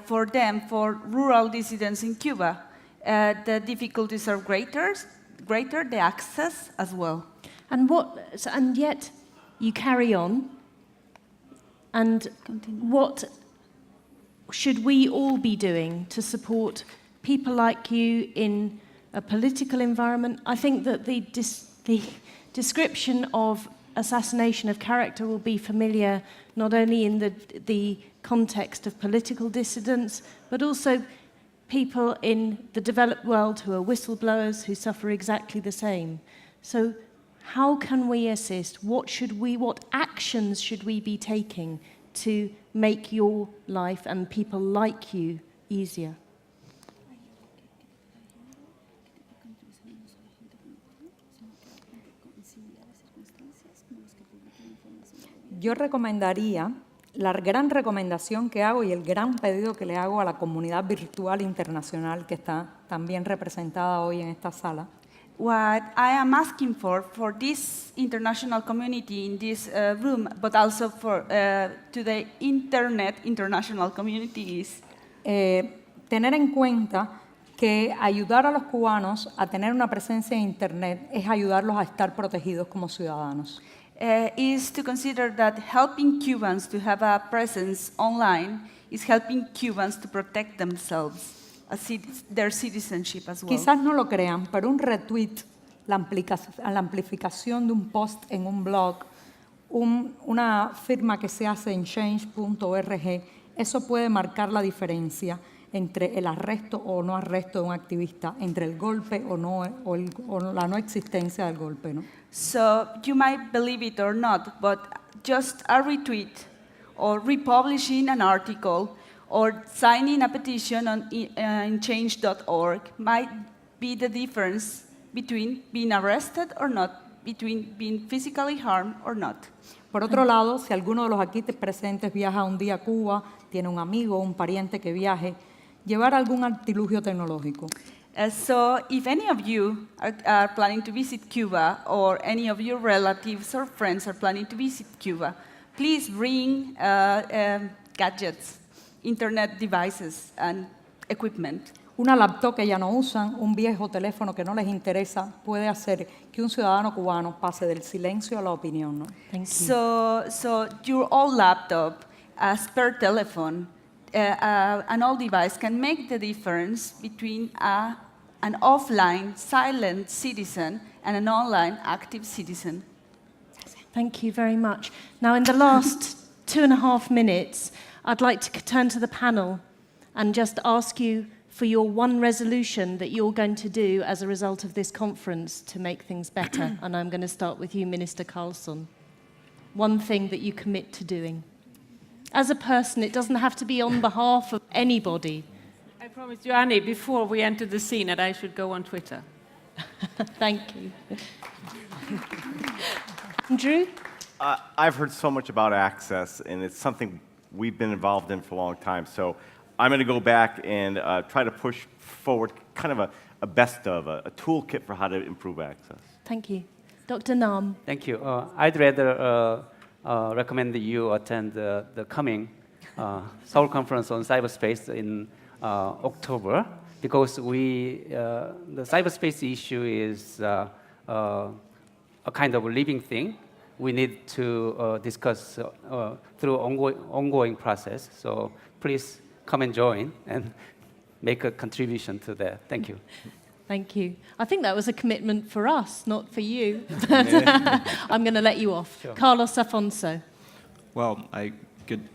For them, for rural dissidents in Cuba, the difficulties are greater, the access as well. And yet, you carry on. And what should we all be doing to support people like you in a political environment? I think that the description of assassination of character will be familiar not only in the context of political dissidents, but also people in the developed world who are whistleblowers who suffer exactly the same. So how can we assist? What actions should we be taking to make your life and people like you easier? Yo recomendaría, la gran recomendación que hago y el gran pedido que le hago a la comunidad virtual internacional que está también representada hoy en esta sala. What I am asking for this international community in this room, but also to the internet international community is tener en cuenta que ayudar a los cubanos a tener una presencia en Internet es ayudarlos a estar protegidos como ciudadanos. Is to consider that helping Cubans to have a presence online is helping Cubans to protect themselves, their citizenship as well. Quizás no lo crean, pero un retweet, la amplificación de un post en un blog, una firma que se hace en change.org, eso puede marcar la diferencia entre el arresto o no arresto de un activista, entre el golpe o la no existencia del golpe, ¿no? So you might believe it or not, but just a retweet or republishing an article or signing a petition in change.org might be the difference between being arrested or not, between being physically harmed or not. Por otro lado, si alguno de los aquí presentes viaja un día a Cuba, tiene un amigo o un pariente que viaje, llevar algún artilugio tecnológico. So if any of you are planning to visit Cuba, or any of your relatives or friends are planning to visit Cuba, please bring gadgets, internet devices and equipment. Una laptop que ya no usan, un viejo teléfono que no les interesa, puede hacer que un ciudadano cubano pase del silencio a la opinión, ¿no? So your old laptop, a spare telephone, an old device can make the difference between an offline silent citizen and an online active citizen. Thank you very much. Now, in the last 2.5 minutes, I'd like to turn to the panel and just ask you for your one resolution that you're going to do as a result of this conference to make things better. And I'm going to start with you, Minister Carlsson. One thing that you commit to doing. As a person, it doesn't have to be on behalf of anybody. I promised Yoani before we entered the scene that I should go on Twitter. Thank you. Andrew? I've heard so much about access, and it's something we've been involved in for a long time. So I'm going to go back and try to push forward kind of a best of, a toolkit for how to improve access. Thank you. Dr. Nam? Thank you. I'd rather recommend that you attend the coming Seoul Conference on Cyberspace in October, because the cyberspace issue is a kind of a living thing. We need to discuss through ongoing process. So please come and join and make a contribution to that. Thank you. Thank you. I think that was a commitment for us, not for you. I'm going to let you off. Sure. Carlos Affonso. Well, I could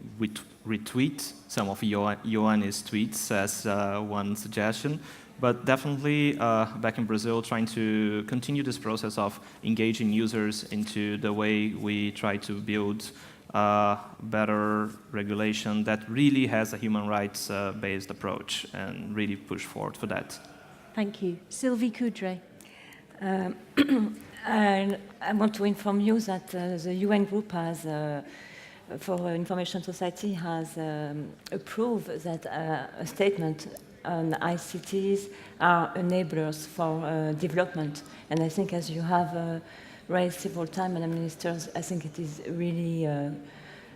retweet some of Yoani's tweets as one suggestion, but definitely back in Brazil, trying to continue this process of engaging users into the way we try to build better regulation that really has a human rights-based approach, and really push forward for that. Thank you. Sylvie Coudray. I want to inform you that the UN group has, for Information Society, has approved that a statement on ICTs are enablers for development. And I think, as you have raised several times, Madam Ministers, I think it is really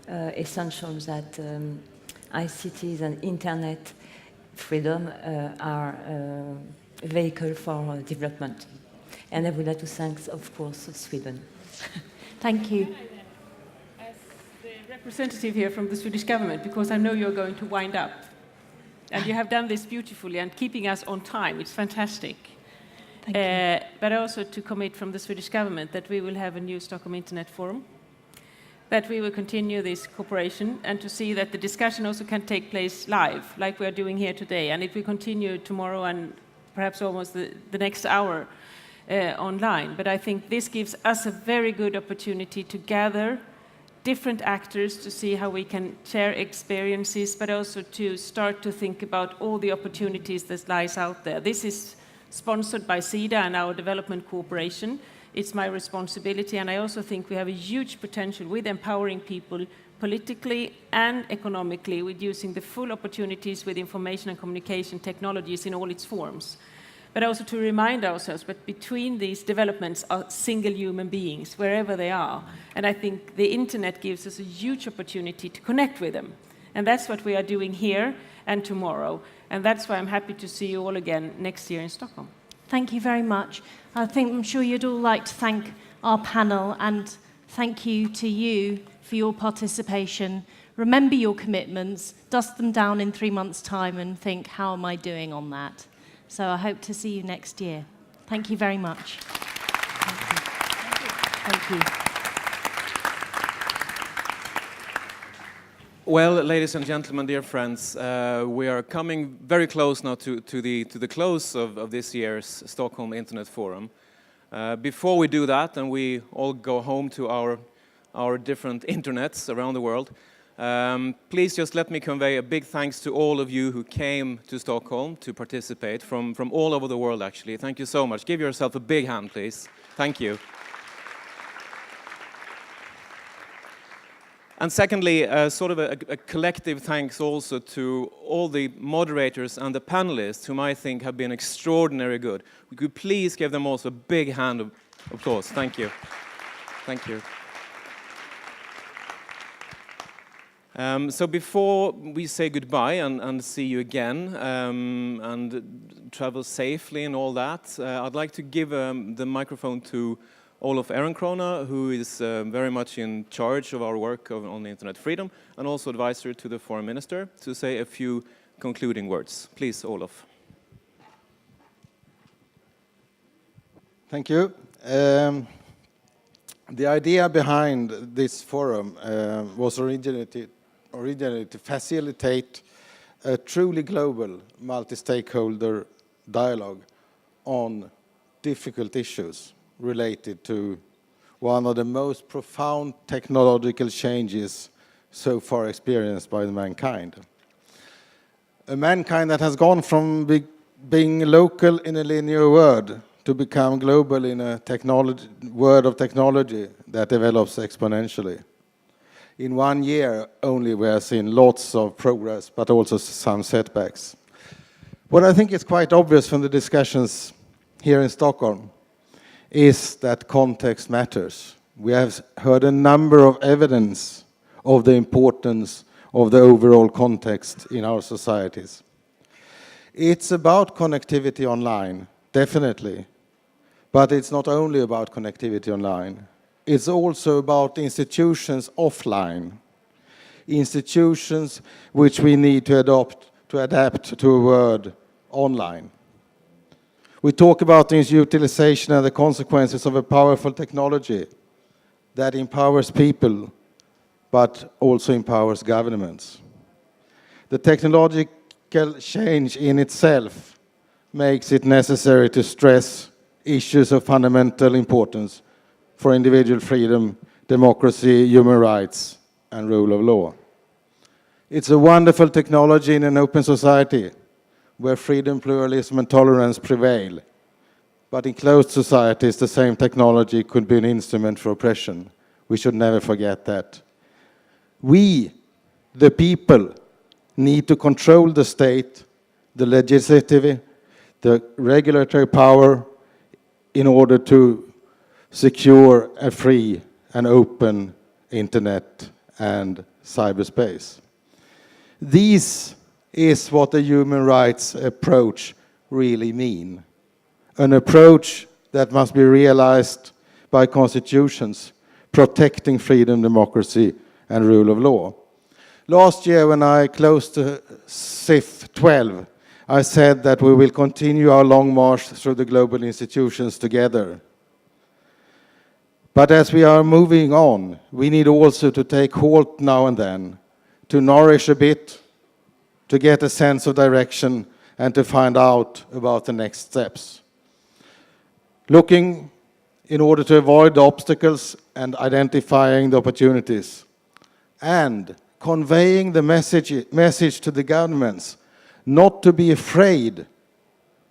essential that ICTs and Internet freedom are a vehicle for development. And I would like to thank, of course, Sweden. Thank you. As the representative here from the Swedish government, because I know you're going to wind up, and you have done this beautifully and keeping us on time. It's fantastic. But also to commit from the Swedish government that we will have a new Stockholm Internet Forum, that we will continue this cooperation, and to see that the discussion also can take place live, like we are doing here today, and it will continue tomorrow and perhaps almost the next hour online. But I think this gives us a very good opportunity to gather different actors to see how we can share experiences, but also to start to think about all the opportunities that lies out there. This is sponsored by SIDA and our development cooperation. It's my responsibility, and I also think we have a huge potential with empowering people politically and economically with using the full opportunities with information and communication technologies in all its forms. But also to remind ourselves that between these developments are single human beings, wherever they are. And I think the internet gives us a huge opportunity to connect with them. And that's what we are doing here and tomorrow. And that's why I'm happy to see you all again next year in Stockholm. Thank you very much. I'm sure you'd all like to thank our panel, and thank you to you for your participation. Remember your commitments, dust them down in 3 months' time and think, how am I doing on that? So I hope to see you next year. Thank you very much. Thank you. Well, ladies and gentlemen, dear friends, we are coming very close now to the close of this year's Stockholm Internet Forum. Before we do that, and we all go home to our different internets around the world, please just let me convey a big thanks to all of you who came to Stockholm to participate from all over the world, actually. Thank you so much. Give yourself a big hand, please. Thank you. And secondly, sort of a collective thanks also to all the moderators and the panelists, whom I think have been extraordinarily good. We could please give them also a big hand of applause. Thank you. Thank you. So before we say goodbye and see you again and travel safely and all that, I'd like to give the microphone to Olof Ehrenkrona, who is very much in charge of our work on internet freedom and also advisor to the foreign minister, to say a few concluding words. Please, Olof. Thank you. The idea behind this forum was originally to facilitate a truly global multi-stakeholder dialogue on difficult issues related to one of the most profound technological changes so far experienced by mankind. A mankind that has gone from being local in a linear world to become global in a world of technology that develops exponentially. In 1 year only we have seen lots of progress, but also some setbacks. What I think is quite obvious from the discussions here in Stockholm is that context matters. We have heard a number of evidence of the importance of the overall context in our societies. It's about connectivity online, definitely, but it's not only about connectivity online. It's also about institutions offline, institutions which we need to adapt to a world online. We talk about this utilization and the consequences of a powerful technology that empowers people, but also empowers governments. The technological change in itself makes it necessary to stress issues of fundamental importance for individual freedom, democracy, human rights, and rule of law. It's a wonderful technology in an open society where freedom, pluralism, and tolerance prevail. But in closed societies, the same technology could be an instrument for oppression. We should never forget that. We, the people, need to control the state, the legislative, the regulatory power in order to secure a free and open internet and cyberspace. These is what the human rights approach really mean. An approach that must be realized by constitutions, protecting freedom, democracy, and rule of law. Last year when I closed CIF 12, I said that we will continue our long march through the global institutions together. But as we are moving on, we need also to take halt now and then, to nourish a bit, to get a sense of direction, and to find out about the next steps. Looking in order to avoid the obstacles and identifying the opportunities, and conveying the message to the governments not to be afraid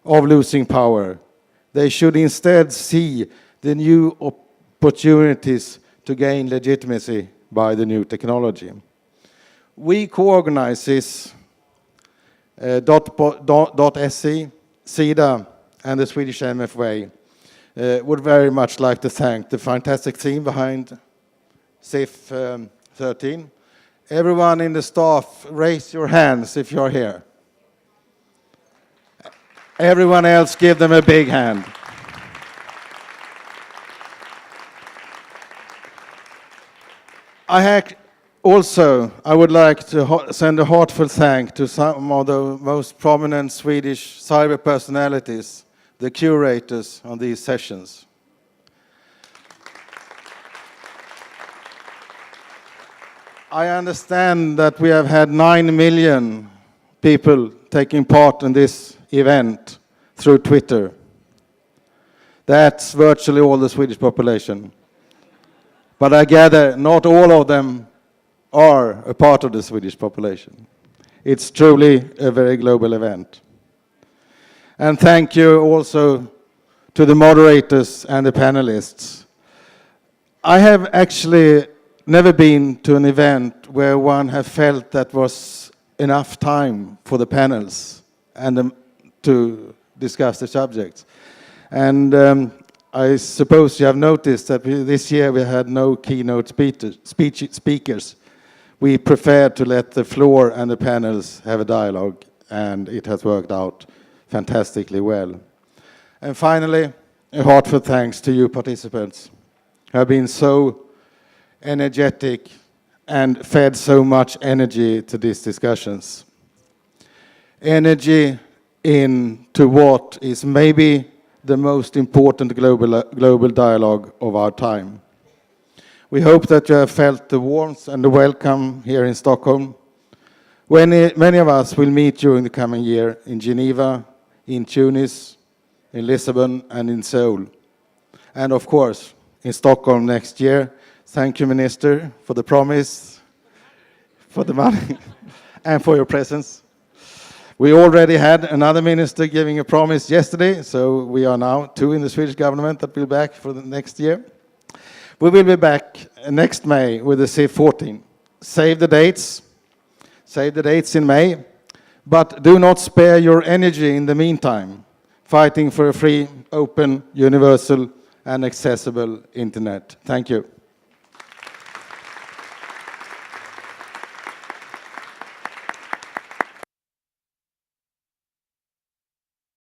of losing power. They should instead see the new opportunities to gain legitimacy by the new technology. We co-organize this .se, SIDA, and the Swedish MFA would very much like to thank the fantastic team behind CIF 13. Everyone in the staff, raise your hands if you're here. Everyone else, give them a big hand. I would like to send a heartfelt thanks to some of the most prominent Swedish cyber personalities, the curators on these sessions. I understand that we have had 9 million people taking part in this event through Twitter. That's virtually all the Swedish population. But I gather not all of them are a part of the Swedish population. It's truly a very global event. And thank you also to the moderators and the panelists. I have actually never been to an event where one have felt that was enough time for the panels and to discuss the subjects. And I suppose you have noticed that this year we had no keynote speakers. We prefer to let the floor and the panels have a dialogue, and it has worked out fantastically well. And finally, a heartfelt thanks to you participants who have been so energetic and fed so much energy to these discussions. Energy into what is maybe the most important global dialogue of our time. We hope that you have felt the warmth and the welcome here in Stockholm. Many of us will meet during the coming year in Geneva, in Tunis, in Lisbon, and in Seoul. And of course, in Stockholm next year. Thank you, Minister, for the promise, for the money, and for your presence. We already had another minister giving a promise yesterday, so we are now 2 in the Swedish government that will be back for the next year. We will be back next May with the CIF 14. Save the dates in May, but do not spare your energy in the meantime, fighting for a free, open, universal, and accessible internet. Thank you.